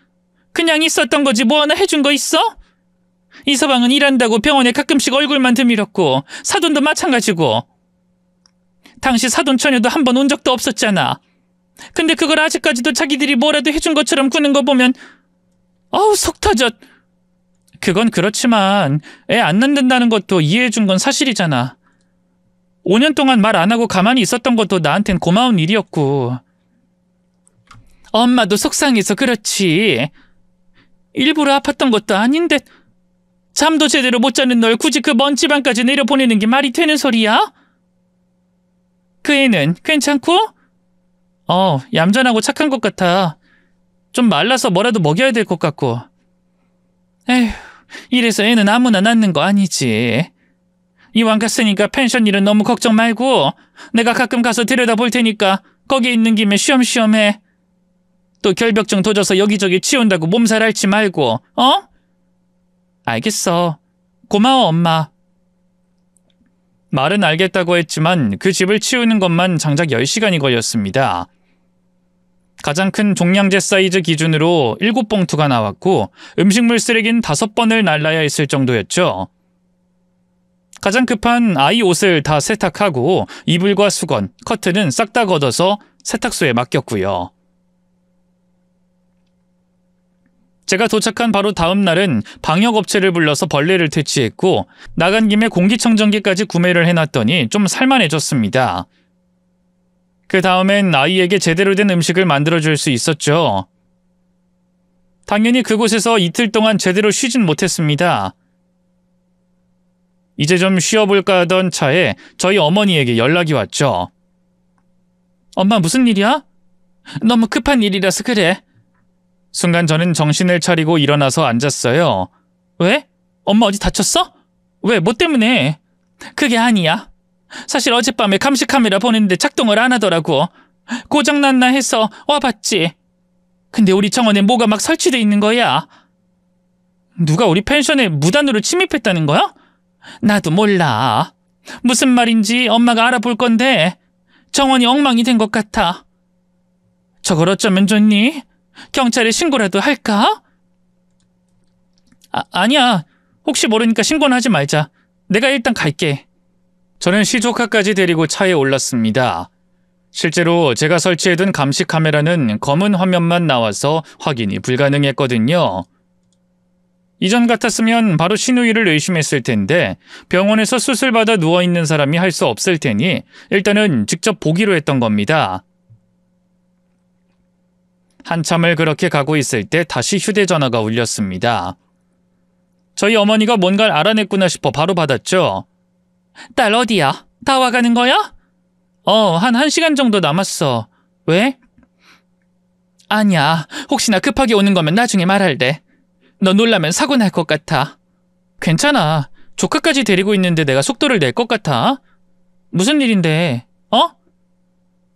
그냥 있었던 거지 뭐 하나 해준 거 있어? 이 서방은 일한다고 병원에 가끔씩 얼굴만 드밀었고 사돈도 마찬가지고. 당시 사돈 처녀도 한 번 온 적도 없었잖아. 근데 그걸 아직까지도 자기들이 뭐라도 해준 것처럼 구는 거 보면 어우 속 터져. 그건 그렇지만 애 안 낳는다는 것도 이해해준 건 사실이잖아. 5년 동안 말 안 하고 가만히 있었던 것도 나한텐 고마운 일이었고. 엄마도 속상해서 그렇지. 일부러 아팠던 것도 아닌데 잠도 제대로 못 자는 널 굳이 그 먼 지방까지 내려보내는 게 말이 되는 소리야? 그 애는 괜찮고? 얌전하고 착한 것 같아. 좀 말라서 뭐라도 먹여야 될 것 같고. 에휴, 이래서 애는 아무나 낳는 거 아니지. 이왕 갔으니까 펜션 일은 너무 걱정 말고 내가 가끔 가서 들여다볼 테니까 거기 있는 김에 쉬엄쉬엄 해. 또 결벽증 도져서 여기저기 치운다고 몸살 앓지 말고, 어? 알겠어. 고마워, 엄마. 말은 알겠다고 했지만 그 집을 치우는 것만 장작 10시간이 걸렸습니다. 가장 큰 종량제 사이즈 기준으로 7봉투가 나왔고 음식물 쓰레기는 5번을 날라야 했을 정도였죠. 가장 급한 아이 옷을 다 세탁하고 이불과 수건, 커튼은 싹 다 걷어서 세탁소에 맡겼고요. 제가 도착한 바로 다음 날은 방역업체를 불러서 벌레를 퇴치했고 나간 김에 공기청정기까지 구매를 해놨더니 좀 살만해졌습니다. 그 다음엔 아이에게 제대로 된 음식을 만들어줄 수 있었죠. 당연히 그곳에서 이틀 동안 제대로 쉬진 못했습니다. 이제 좀 쉬어볼까 하던 차에 저희 어머니에게 연락이 왔죠. 엄마 무슨 일이야? 너무 급한 일이라서 그래. 순간 저는 정신을 차리고 일어나서 앉았어요. 왜? 엄마 어디 다쳤어? 왜? 뭐 때문에? 그게 아니야. 사실 어젯밤에 감시 카메라 보는데 작동을 안 하더라고. 고장났나 해서 와봤지. 근데 우리 정원에 뭐가 막 설치돼 있는 거야. 누가 우리 펜션에 무단으로 침입했다는 거야? 나도 몰라. 무슨 말인지 엄마가 알아볼 건데 정원이 엉망이 된 것 같아. 저걸 어쩌면 좋니? 경찰에 신고라도 할까? 아니야. 혹시 모르니까 신고는 하지 말자. 내가 일단 갈게. 저는 시조카까지 데리고 차에 올랐습니다. 실제로 제가 설치해둔 감시 카메라는 검은 화면만 나와서 확인이 불가능했거든요. 이전 같았으면 바로 신우이를 의심했을 텐데 병원에서 수술받아 누워있는 사람이 할 수 없을 테니 일단은 직접 보기로 했던 겁니다. 한참을 그렇게 가고 있을 때 다시 휴대전화가 울렸습니다. 저희 어머니가 뭔가를 알아냈구나 싶어 바로 받았죠. 딸 어디야? 다 와가는 거야? 한 1시간 정도 남았어. 왜? 아니야. 혹시나 급하게 오는 거면 나중에 말할래. 너 놀라면 사고 날 것 같아. 괜찮아. 조카까지 데리고 있는데 내가 속도를 낼 것 같아? 무슨 일인데?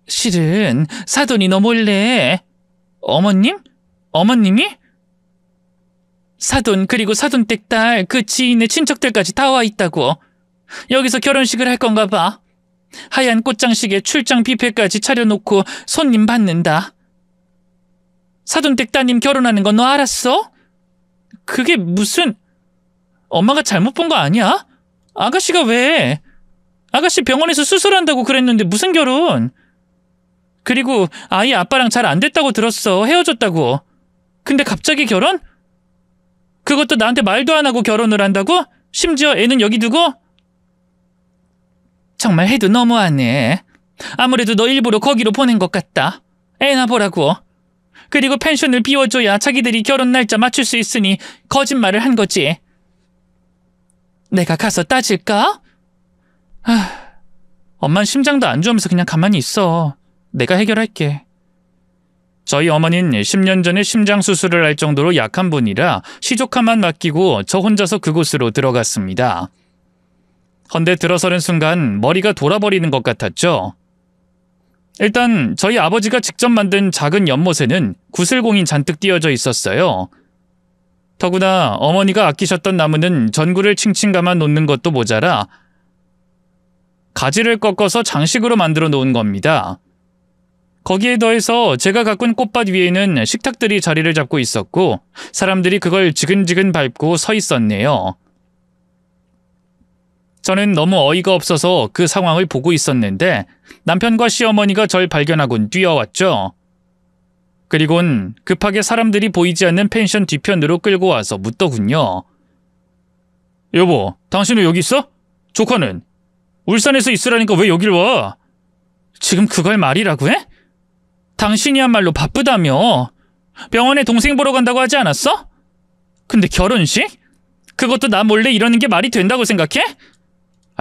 실은 사돈이 너 몰래. 어머님? 어머님이? 사돈 그리고 사돈댁 딸 그 지인의 친척들까지 다 와 있다고. 여기서 결혼식을 할 건가 봐. 하얀 꽃장식에 출장 뷔페까지 차려놓고 손님 받는다. 사돈댁 따님 결혼하는 건 너 알았어? 그게 무슨... 엄마가 잘못 본 거 아니야? 아가씨가 왜? 아가씨 병원에서 수술한다고 그랬는데 무슨 결혼? 그리고 아이 아빠랑 잘 안 됐다고 들었어. 헤어졌다고. 근데 갑자기 결혼? 그것도 나한테 말도 안 하고 결혼을 한다고? 심지어 애는 여기 두고? 정말 해도 너무하네. 아무래도 너 일부러 거기로 보낸 것 같다. 애나 보라고. 그리고 펜션을 비워줘야 자기들이 결혼 날짜 맞출 수 있으니 거짓말을 한 거지. 내가 가서 따질까? 엄만 심장도 안 좋으면서 그냥 가만히 있어. 내가 해결할게. 저희 어머니는 10년 전에 심장 수술을 할 정도로 약한 분이라 시조카만 맡기고 저 혼자서 그곳으로 들어갔습니다. 헌데 들어서는 순간 머리가 돌아버리는 것 같았죠. 일단 저희 아버지가 직접 만든 작은 연못에는 구슬공이 잔뜩 띄어져 있었어요. 더구나 어머니가 아끼셨던 나무는 전구를 칭칭 감아 놓는 것도 모자라 가지를 꺾어서 장식으로 만들어 놓은 겁니다. 거기에 더해서 제가 가꾼 꽃밭 위에는 식탁들이 자리를 잡고 있었고 사람들이 그걸 지근지근 밟고 서 있었네요. 저는 너무 어이가 없어서 그 상황을 보고 있었는데 남편과 시어머니가 절 발견하곤 뛰어왔죠. 그리곤 급하게 사람들이 보이지 않는 펜션 뒤편으로 끌고 와서 묻더군요. 여보, 당신 왜 여기 있어? 조카는? 울산에서 있으라니까 왜 여길 와? 지금 그걸 말이라고 해? 당신이야말로 바쁘다며. 병원에 동생 보러 간다고 하지 않았어? 근데 결혼식? 그것도 나 몰래 이러는 게 말이 된다고 생각해?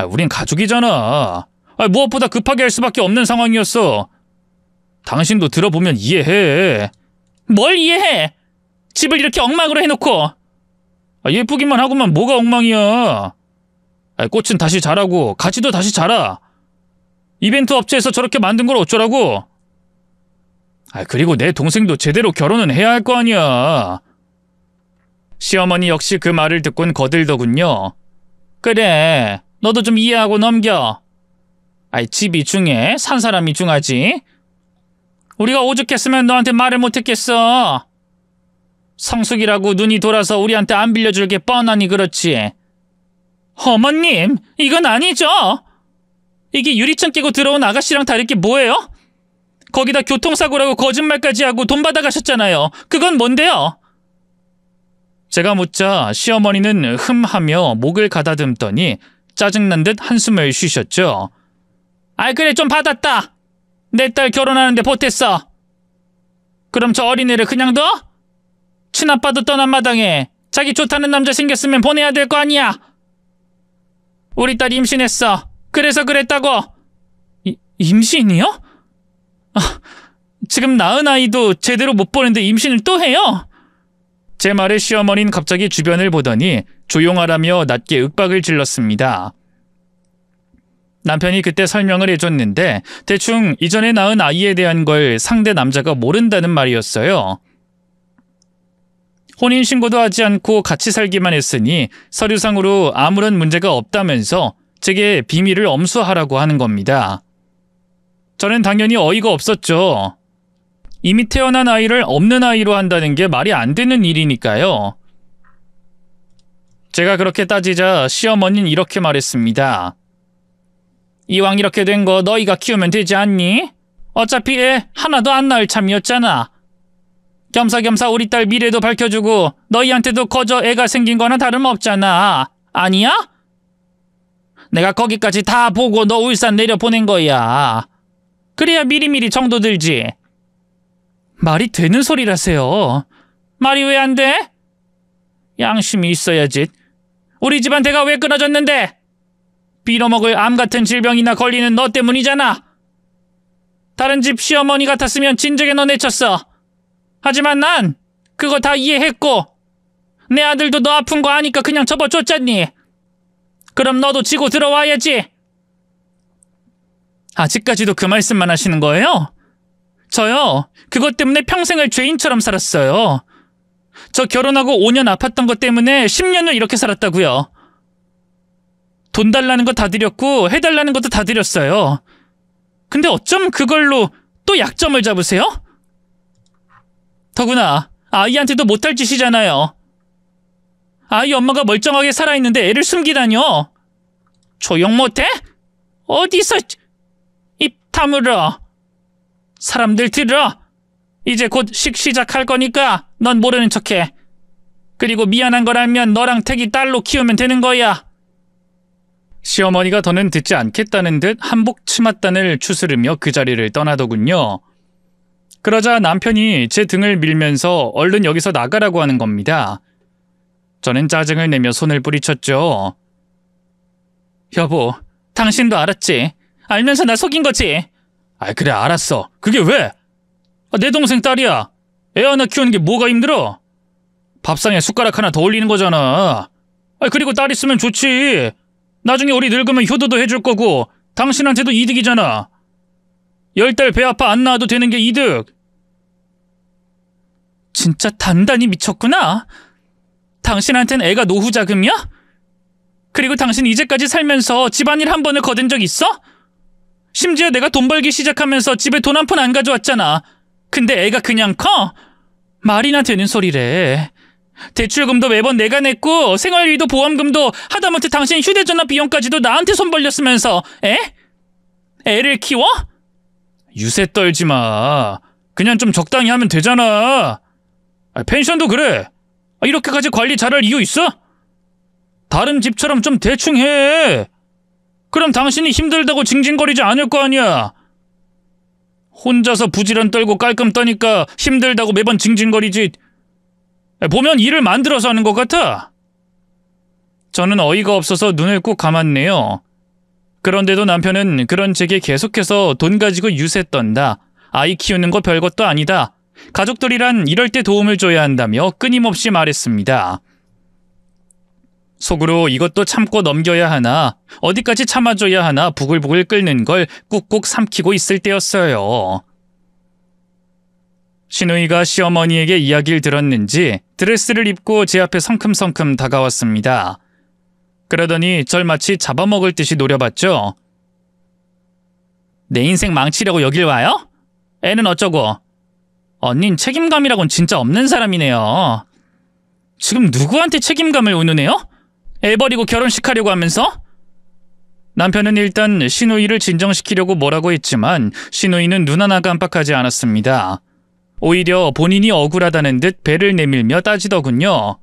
우린 가족이잖아. 무엇보다 급하게 할 수밖에 없는 상황이었어. 당신도 들어보면 이해해. 뭘 이해해? 집을 이렇게 엉망으로 해놓고. 예쁘기만 하고만 뭐가 엉망이야. 꽃은 다시 자라고 가지도 다시 자라. 이벤트 업체에서 저렇게 만든 걸 어쩌라고. 그리고 내 동생도 제대로 결혼은 해야 할 거 아니야. 시어머니 역시 그 말을 듣곤 거들더군요. 그래, 너도 좀 이해하고 넘겨. 집이 중요해? 산 사람이 중하지? 우리가 오죽했으면 너한테 말을 못했겠어. 성숙이라고 눈이 돌아서 우리한테 안 빌려줄 게 뻔하니 그렇지. 어머님, 이건 아니죠. 이게 유리창 깨고 들어온 아가씨랑 다를 게 뭐예요? 거기다 교통사고라고 거짓말까지 하고 돈 받아가셨잖아요. 그건 뭔데요? 제가 묻자 시어머니는 흠하며 목을 가다듬더니 짜증난 듯 한숨을 쉬셨죠. 그래, 좀 받았다. 내 딸 결혼하는데 보탰어. 그럼 저 어린애를 그냥 둬? 친아빠도 떠난 마당에 자기 좋다는 남자 생겼으면 보내야 될 거 아니야. 우리 딸 임신했어. 그래서 그랬다고. 임신이요? 지금 낳은 아이도 제대로 못 보는데 임신을 또 해요? 제 말에 시어머니는 갑자기 주변을 보더니 조용하라며 낮게 윽박을 질렀습니다. 남편이 그때 설명을 해줬는데 대충 이전에 낳은 아이에 대한 걸 상대 남자가 모른다는 말이었어요. 혼인신고도 하지 않고 같이 살기만 했으니 서류상으로 아무런 문제가 없다면서 제게 비밀을 엄수하라고 하는 겁니다. 저는 당연히 어이가 없었죠. 이미 태어난 아이를 없는 아이로 한다는 게 말이 안 되는 일이니까요. 제가 그렇게 따지자 시어머니는 이렇게 말했습니다. 이왕 이렇게 된 거 너희가 키우면 되지 않니? 어차피 애 하나도 안 낳을 참이었잖아. 겸사겸사 우리 딸 미래도 밝혀주고 너희한테도 거저 애가 생긴 거나 다름없잖아. 아니야? 내가 거기까지 다 보고 너 울산 내려보낸 거야. 그래야 미리미리 정도 들지. 말이 되는 소리라세요. 말이 왜 안 돼? 양심이 있어야지. 우리 집안 대가 왜 끊어졌는데? 빌어먹을 암 같은 질병이나 걸리는 너 때문이잖아. 다른 집 시어머니 같았으면 진작에 너 내쳤어. 하지만 난 그거 다 이해했고 내 아들도 너 아픈 거 아니까 그냥 접어줬잖니. 그럼 너도 지고 들어와야지. 아직까지도 그 말씀만 하시는 거예요? 저요, 그것 때문에 평생을 죄인처럼 살았어요. 저 결혼하고 5년 아팠던 것 때문에 10년을 이렇게 살았다고요. 돈 달라는 거 다 드렸고 해달라는 것도 다 드렸어요. 근데 어쩜 그걸로 또 약점을 잡으세요? 더구나 아이한테도 못할 짓이잖아요. 아이 엄마가 멀쩡하게 살아있는데 애를 숨기다뇨. 조용 못해? 어디서 입 다물어. 사람들 들어. 이제 곧 시작할 거니까 넌 모르는 척해. 그리고 미안한 걸 알면 너랑 태기 딸로 키우면 되는 거야. 시어머니가 더는 듣지 않겠다는 듯 한복 치맛단을 추스르며 그 자리를 떠나더군요. 그러자 남편이 제 등을 밀면서 얼른 여기서 나가라고 하는 겁니다. 저는 짜증을 내며 손을 뿌리쳤죠. 여보, 당신도 알았지? 알면서 나 속인 거지? 그래, 알았어. 그게 왜? 내 동생 딸이야. 애 하나 키우는 게 뭐가 힘들어? 밥상에 숟가락 하나 더 올리는 거잖아. 그리고 딸 있으면 좋지. 나중에 우리 늙으면 효도도 해줄 거고 당신한테도 이득이잖아. 10달 배 아파 안 낳아도 되는 게 이득. 진짜 단단히 미쳤구나. 당신한텐 애가 노후 자금이야? 그리고 당신 이제까지 살면서 집안일 한 번을 거둔 적 있어? 심지어 내가 돈 벌기 시작하면서 집에 돈 한 푼 안 가져왔잖아. 근데 애가 그냥 커? 말이나 되는 소리래. 대출금도 매번 내가 냈고 생활비도 보험금도 하다못해 당신 휴대전화 비용까지도 나한테 손 벌렸으면서 애를 키워? 유세 떨지 마. 그냥 좀 적당히 하면 되잖아. 펜션도 그래. 이렇게까지 관리 잘할 이유 있어? 다른 집처럼 좀 대충 해. 그럼 당신이 힘들다고 징징거리지 않을 거 아니야. 혼자서 부지런 떨고 깔끔 떠니까 힘들다고 매번 징징거리지. 보면 일을 만들어서 하는 것 같아. 저는 어이가 없어서 눈을 꾹 감았네요. 그런데도 남편은 그런 제게 계속해서 돈 가지고 유세 떤다. 아이 키우는 거 별것도 아니다. 가족들이란 이럴 때 도움을 줘야 한다며 끊임없이 말했습니다. 속으로 이것도 참고 넘겨야 하나, 어디까지 참아줘야 하나 부글부글 끓는 걸 꾹꾹 삼키고 있을 때였어요. 시누이가 시어머니에게 이야기를 들었는지 드레스를 입고 제 앞에 성큼성큼 다가왔습니다. 그러더니 절 마치 잡아먹을 듯이 노려봤죠. 내 인생 망치려고 여길 와요? 애는 어쩌고? 언닌 책임감이라곤 진짜 없는 사람이네요. 지금 누구한테 책임감을 운운해요? 애 버리고 결혼식 하려고 하면서? 남편은 일단 시누이를 진정시키려고 뭐라고 했지만 시누이는 눈 하나 깜빡하지 않았습니다. 오히려 본인이 억울하다는 듯 배를 내밀며 따지더군요.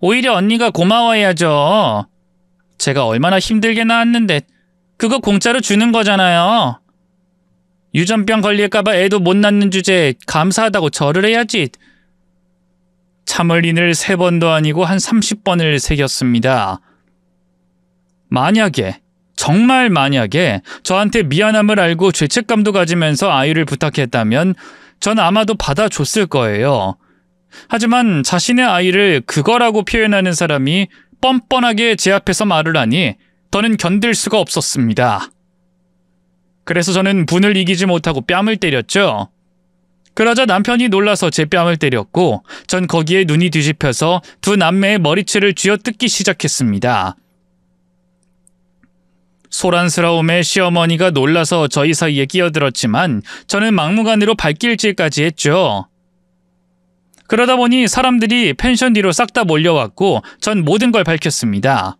오히려 언니가 고마워해야죠. 제가 얼마나 힘들게 낳았는데 그거 공짜로 주는 거잖아요. 유전병 걸릴까봐 애도 못 낳는 주제에 감사하다고 절을 해야지. 참을 인을 3번도 아니고 한 30번을 새겼습니다. 만약에, 정말 만약에 저한테 미안함을 알고 죄책감도 가지면서 아이를 부탁했다면 전 아마도 받아줬을 거예요. 하지만 자신의 아이를 그거라고 표현하는 사람이 뻔뻔하게 제 앞에서 말을 하니 더는 견딜 수가 없었습니다. 그래서 저는 분을 이기지 못하고 뺨을 때렸죠. 그러자 남편이 놀라서 제 뺨을 때렸고 전 거기에 눈이 뒤집혀서 두 남매의 머리채를 쥐어뜯기 시작했습니다. 소란스러움에 시어머니가 놀라서 저희 사이에 끼어들었지만 저는 막무가내로 발길질까지 했죠. 그러다 보니 사람들이 펜션 뒤로 싹 다 몰려왔고 전 모든 걸 밝혔습니다.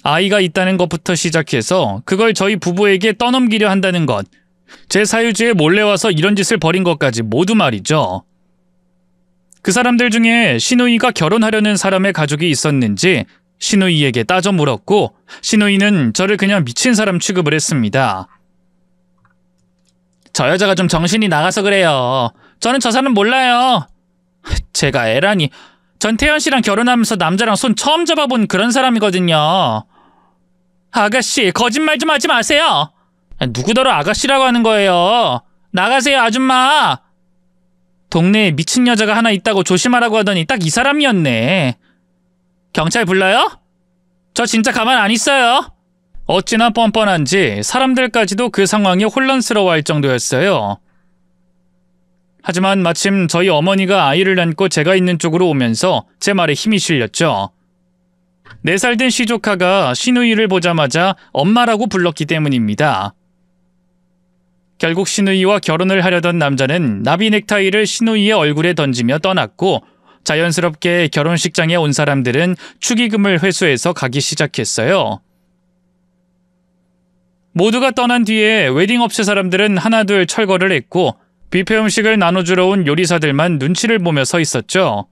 아이가 있다는 것부터 시작해서 그걸 저희 부부에게 떠넘기려 한다는 것, 제 사유지에 몰래 와서 이런 짓을 벌인 것까지 모두 말이죠. 그 사람들 중에 시누이가 결혼하려는 사람의 가족이 있었는지 시누이에게 따져 물었고 시누이는 저를 그냥 미친 사람 취급을 했습니다. 저 여자가 좀 정신이 나가서 그래요. 저는 저 사람 몰라요. 제가 애라니. 전 태연 씨랑 결혼하면서 남자랑 손 처음 잡아본 그런 사람이거든요. 아가씨, 거짓말 좀 하지 마세요. 누구더러 아가씨라고 하는 거예요. 나가세요, 아줌마. 동네에 미친 여자가 하나 있다고 조심하라고 하더니 딱 이 사람이었네. 경찰 불러요? 저 진짜 가만 안 있어요. 어찌나 뻔뻔한지 사람들까지도 그 상황이 혼란스러워할 정도였어요. 하지만 마침 저희 어머니가 아이를 안고 제가 있는 쪽으로 오면서 제 말에 힘이 실렸죠. 4살 된 시조카가 시누이를 보자마자 엄마라고 불렀기 때문입니다. 결국 시누이와 결혼을 하려던 남자는 나비 넥타이를 시누이의 얼굴에 던지며 떠났고 자연스럽게 결혼식장에 온 사람들은 축의금을 회수해서 가기 시작했어요. 모두가 떠난 뒤에 웨딩업체 사람들은 하나둘 철거를 했고 뷔페 음식을 나눠주러 온 요리사들만 눈치를 보며 서 있었죠.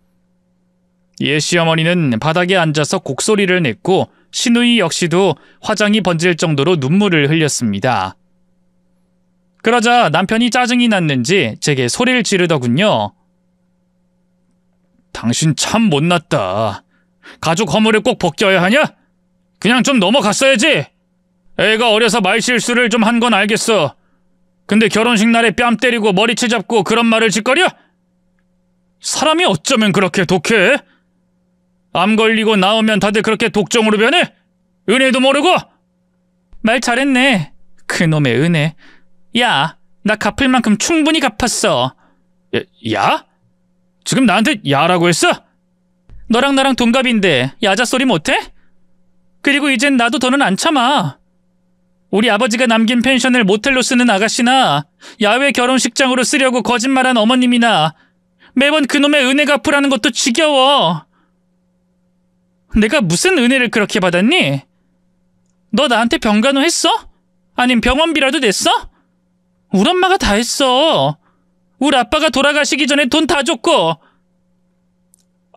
이에 시어머니는 바닥에 앉아서 곡소리를 냈고 시누이 역시도 화장이 번질 정도로 눈물을 흘렸습니다. 그러자 남편이 짜증이 났는지 제게 소리를 지르더군요. 당신 참 못났다. 가족 허물을 꼭 벗겨야 하냐? 그냥 좀 넘어갔어야지. 애가 어려서 말실수를 좀 한 건 알겠어. 근데 결혼식 날에 뺨 때리고 머리채 잡고 그런 말을 짓거려? 사람이 어쩌면 그렇게 독해? 암 걸리고 나오면 다들 그렇게 독종으로 변해? 은혜도 모르고? 말 잘했네. 그놈의 은혜. 야, 나 갚을 만큼 충분히 갚았어. 야? 지금 나한테 야라고 했어? 너랑 나랑 동갑인데 야자소리 못해? 그리고 이젠 나도 더는 안 참아. 우리 아버지가 남긴 펜션을 모텔로 쓰는 아가씨나 야외 결혼식장으로 쓰려고 거짓말한 어머님이나 매번 그놈의 은혜 갚으라는 것도 지겨워. 내가 무슨 은혜를 그렇게 받았니? 너 나한테 병간호 했어? 아님 병원비라도 냈어? 우리 엄마가 다 했어. 우리 아빠가 돌아가시기 전에 돈 다 줬고.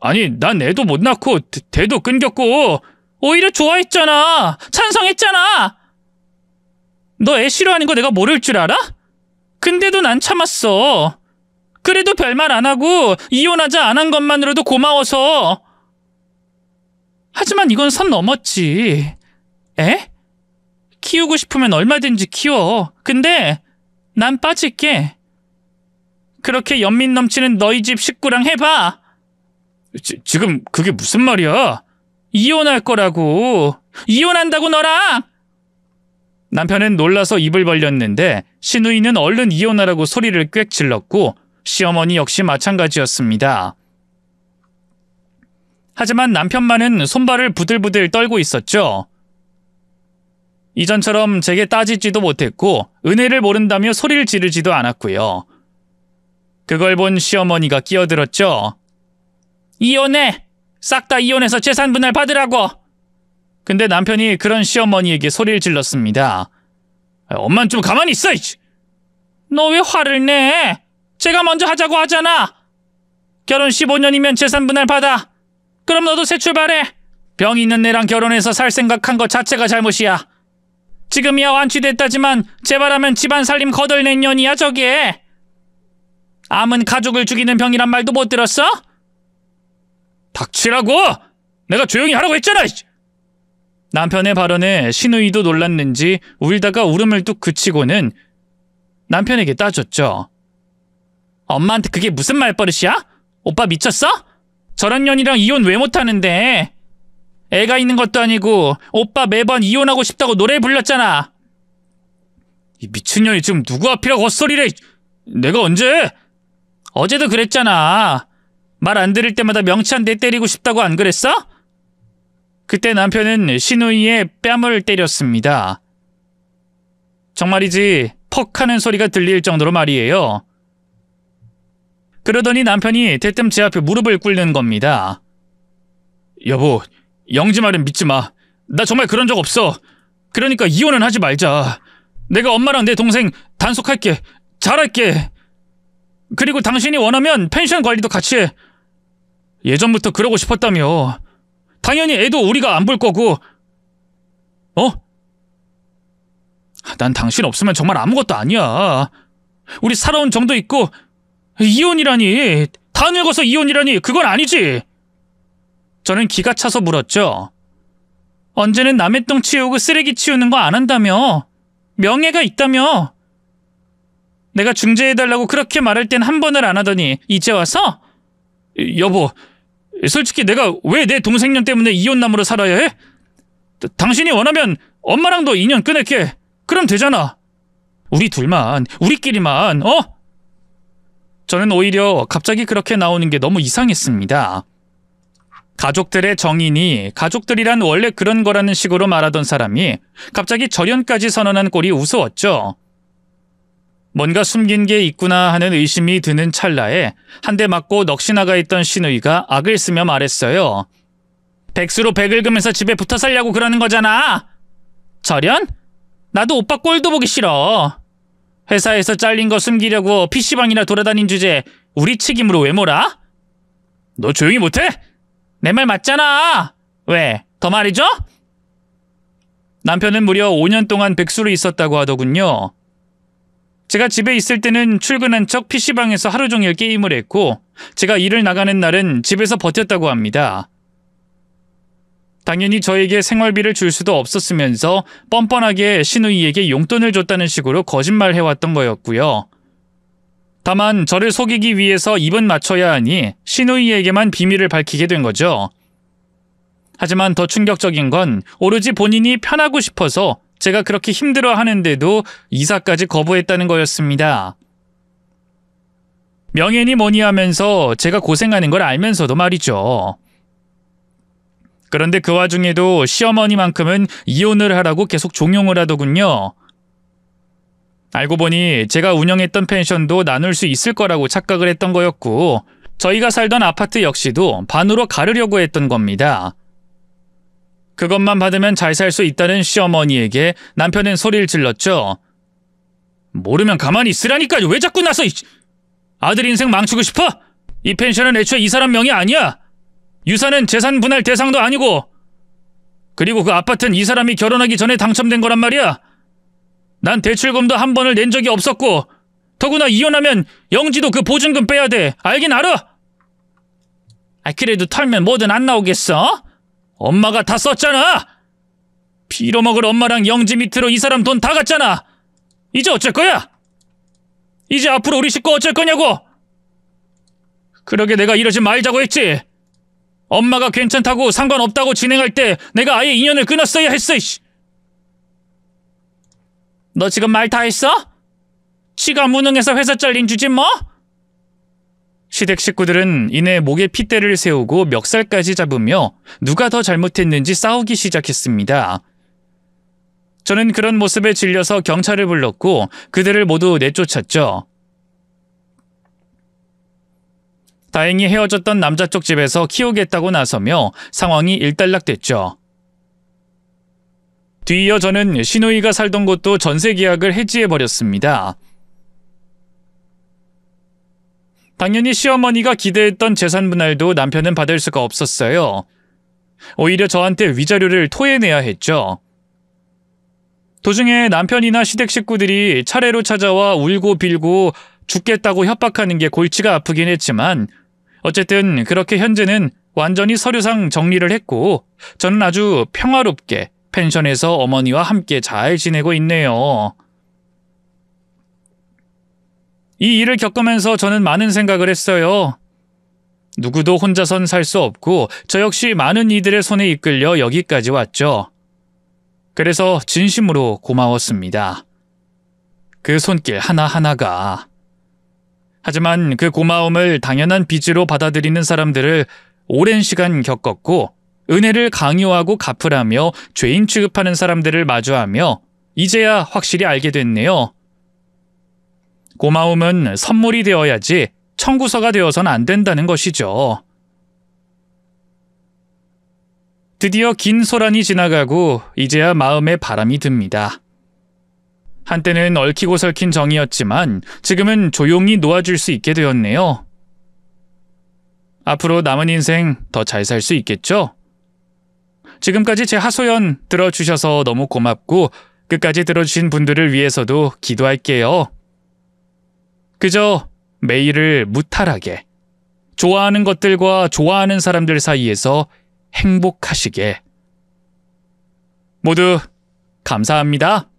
아니, 난 애도 못 낳고 대도 끊겼고 오히려 좋아했잖아. 찬성했잖아. 너 애 싫어하는 거 내가 모를 줄 알아? 근데도 난 참았어. 그래도 별말 안 하고 이혼하자 안 한 것만으로도 고마워서. 하지만 이건 선 넘었지. 에? 키우고 싶으면 얼마든지 키워. 근데 난 빠질게. 그렇게 연민 넘치는 너희 집 식구랑 해봐. 지금 그게 무슨 말이야? 이혼할 거라고. 이혼한다고 너랑. 남편은 놀라서 입을 벌렸는데 시누이는 얼른 이혼하라고 소리를 꽥 질렀고 시어머니 역시 마찬가지였습니다. 하지만 남편만은 손발을 부들부들 떨고 있었죠. 이전처럼 제게 따지지도 못했고 은혜를 모른다며 소리를 지르지도 않았고요. 그걸 본 시어머니가 끼어들었죠. 이혼해! 싹 다 이혼해서 재산 분할 받으라고! 근데 남편이 그런 시어머니에게 소리를 질렀습니다. 엄만 좀 가만히 있어! 너 왜 화를 내? 제가 먼저 하자고 하잖아! 결혼 15년이면 재산 분할 받아! 그럼 너도 새 출발해! 병 있는 애랑 결혼해서 살 생각한 것 자체가 잘못이야. 지금이야 완치됐다지만 재발하면 집안 살림 거덜낸 년이야 저게. 암은 가족을 죽이는 병이란 말도 못 들었어? 닥치라고! 내가 조용히 하라고 했잖아! 남편의 발언에 시누이도 놀랐는지 울다가 울음을 뚝 그치고는 남편에게 따졌죠. 엄마한테 그게 무슨 말버릇이야? 오빠 미쳤어? 저런 년이랑 이혼 왜 못하는데? 애가 있는 것도 아니고 오빠 매번 이혼하고 싶다고 노래 불렀잖아. 이 미친년이 지금 누구 앞이라고 헛소리래. 내가 언제? 어제도 그랬잖아. 말 안 들을 때마다 명치 한 대 때리고 싶다고 안 그랬어? 그때 남편은 시누이의 뺨을 때렸습니다. 정말이지 퍽 하는 소리가 들릴 정도로 말이에요. 그러더니 남편이 대뜸 제 앞에 무릎을 꿇는 겁니다. 여보, 영지 말은 믿지 마. 나 정말 그런 적 없어. 그러니까 이혼은 하지 말자. 내가 엄마랑 내 동생 단속할게. 잘할게. 그리고 당신이 원하면 펜션 관리도 같이 해. 예전부터 그러고 싶었다며. 당연히 애도 우리가 안 볼 거고. 난 당신 없으면 정말 아무것도 아니야. 우리 살아온 정도 있고 이혼이라니. 다 늙어서 이혼이라니. 그건 아니지. 저는 기가 차서 물었죠. 언제는 남의 똥 치우고 쓰레기 치우는 거 안 한다며. 명예가 있다며. 내가 중재해달라고 그렇게 말할 땐 한 번을 안 하더니 이제 와서? 여보, 솔직히 내가 왜 내 동생년 때문에 이혼남으로 살아야 해? 당신이 원하면 엄마랑도 인연 끊을게. 그럼 되잖아. 우리 둘만, 우리끼리만, 저는 오히려 갑자기 그렇게 나오는 게 너무 이상했습니다. 가족들의 정인이 가족들이란 원래 그런 거라는 식으로 말하던 사람이 갑자기 절연까지 선언한 꼴이 우스웠죠. 뭔가 숨긴 게 있구나 하는 의심이 드는 찰나에 한 대 맞고 넋이 나가 있던 시누이가 악을 쓰며 말했어요. 백수로 백을 긁으면서 집에 붙어 살려고 그러는 거잖아. 절연? 나도 오빠 꼴도 보기 싫어. 회사에서 잘린 거 숨기려고 PC방이나 돌아다닌 주제 우리 책임으로 왜 몰아? 너 조용히 못해? 내 말 맞잖아. 왜? 더 말이죠? 남편은 무려 5년 동안 백수로 있었다고 하더군요. 제가 집에 있을 때는 출근한 척 PC방에서 하루 종일 게임을 했고 제가 일을 나가는 날은 집에서 버텼다고 합니다. 당연히 저에게 생활비를 줄 수도 없었으면서 뻔뻔하게 시누이에게 용돈을 줬다는 식으로 거짓말해왔던 거였고요. 다만 저를 속이기 위해서 입은 맞춰야 하니 시누이에게만 비밀을 밝히게 된 거죠. 하지만 더 충격적인 건 오로지 본인이 편하고 싶어서 제가 그렇게 힘들어하는데도 이사까지 거부했다는 거였습니다. 명예니 뭐니 하면서 제가 고생하는 걸 알면서도 말이죠. 그런데 그 와중에도 시어머니만큼은 이혼을 하라고 계속 종용을 하더군요. 알고 보니 제가 운영했던 펜션도 나눌 수 있을 거라고 착각을 했던 거였고 저희가 살던 아파트 역시도 반으로 가르려고 했던 겁니다. 그것만 받으면 잘 살 수 있다는 시어머니에게 남편은 소리를 질렀죠. 모르면 가만히 있으라니까 왜 자꾸 나서. 아들 인생 망치고 싶어? 이 펜션은 애초에 이 사람 명의 아니야. 유산은 재산 분할 대상도 아니고. 그리고 그 아파트는 이 사람이 결혼하기 전에 당첨된 거란 말이야. 난 대출금도 한 번을 낸 적이 없었고 더구나 이혼하면 영지도 그 보증금 빼야 돼. 알긴 알아. 그래도 털면 뭐든 안 나오겠어? 엄마가 다 썼잖아. 빌어먹을 엄마랑 영지 밑으로 이 사람 돈 다 갔잖아. 이제 어쩔 거야? 이제 앞으로 우리 식구 어쩔 거냐고? 그러게 내가 이러지 말자고 했지. 엄마가 괜찮다고 상관없다고 진행할 때 내가 아예 인연을 끊었어야 했어. 이씨. 너 지금 말 다 했어? 지가 무능해서 회사 잘린 주지 뭐? 시댁 식구들은 이내 목에 핏대를 세우고 멱살까지 잡으며 누가 더 잘못했는지 싸우기 시작했습니다. 저는 그런 모습에 질려서 경찰을 불렀고 그들을 모두 내쫓았죠. 다행히 헤어졌던 남자 쪽 집에서 키우겠다고 나서며 상황이 일단락됐죠. 뒤이어 저는 시누이가 살던 곳도 전세 계약을 해지해버렸습니다. 당연히 시어머니가 기대했던 재산 분할도 남편은 받을 수가 없었어요. 오히려 저한테 위자료를 토해내야 했죠. 도중에 남편이나 시댁 식구들이 차례로 찾아와 울고 빌고 죽겠다고 협박하는 게 골치가 아프긴 했지만 어쨌든 그렇게 현재는 완전히 서류상 정리를 했고 저는 아주 평화롭게 펜션에서 어머니와 함께 잘 지내고 있네요. 이 일을 겪으면서 저는 많은 생각을 했어요. 누구도 혼자선 살 수 없고 저 역시 많은 이들의 손에 이끌려 여기까지 왔죠. 그래서 진심으로 고마웠습니다. 그 손길 하나하나가. 하지만 그 고마움을 당연한 빚으로 받아들이는 사람들을 오랜 시간 겪었고 은혜를 강요하고 갚으라며 죄인 취급하는 사람들을 마주하며 이제야 확실히 알게 됐네요. 고마움은 선물이 되어야지 청구서가 되어선 안 된다는 것이죠. 드디어 긴 소란이 지나가고 이제야 마음에 바람이 듭니다. 한때는 얽히고 설킨 정이었지만 지금은 조용히 놓아줄 수 있게 되었네요. 앞으로 남은 인생 더 잘 살 수 있겠죠? 지금까지 제 하소연 들어주셔서 너무 고맙고 끝까지 들어주신 분들을 위해서도 기도할게요. 그저 매일을 무탈하게 좋아하는 것들과 좋아하는 사람들 사이에서 행복하시게. 모두 감사합니다.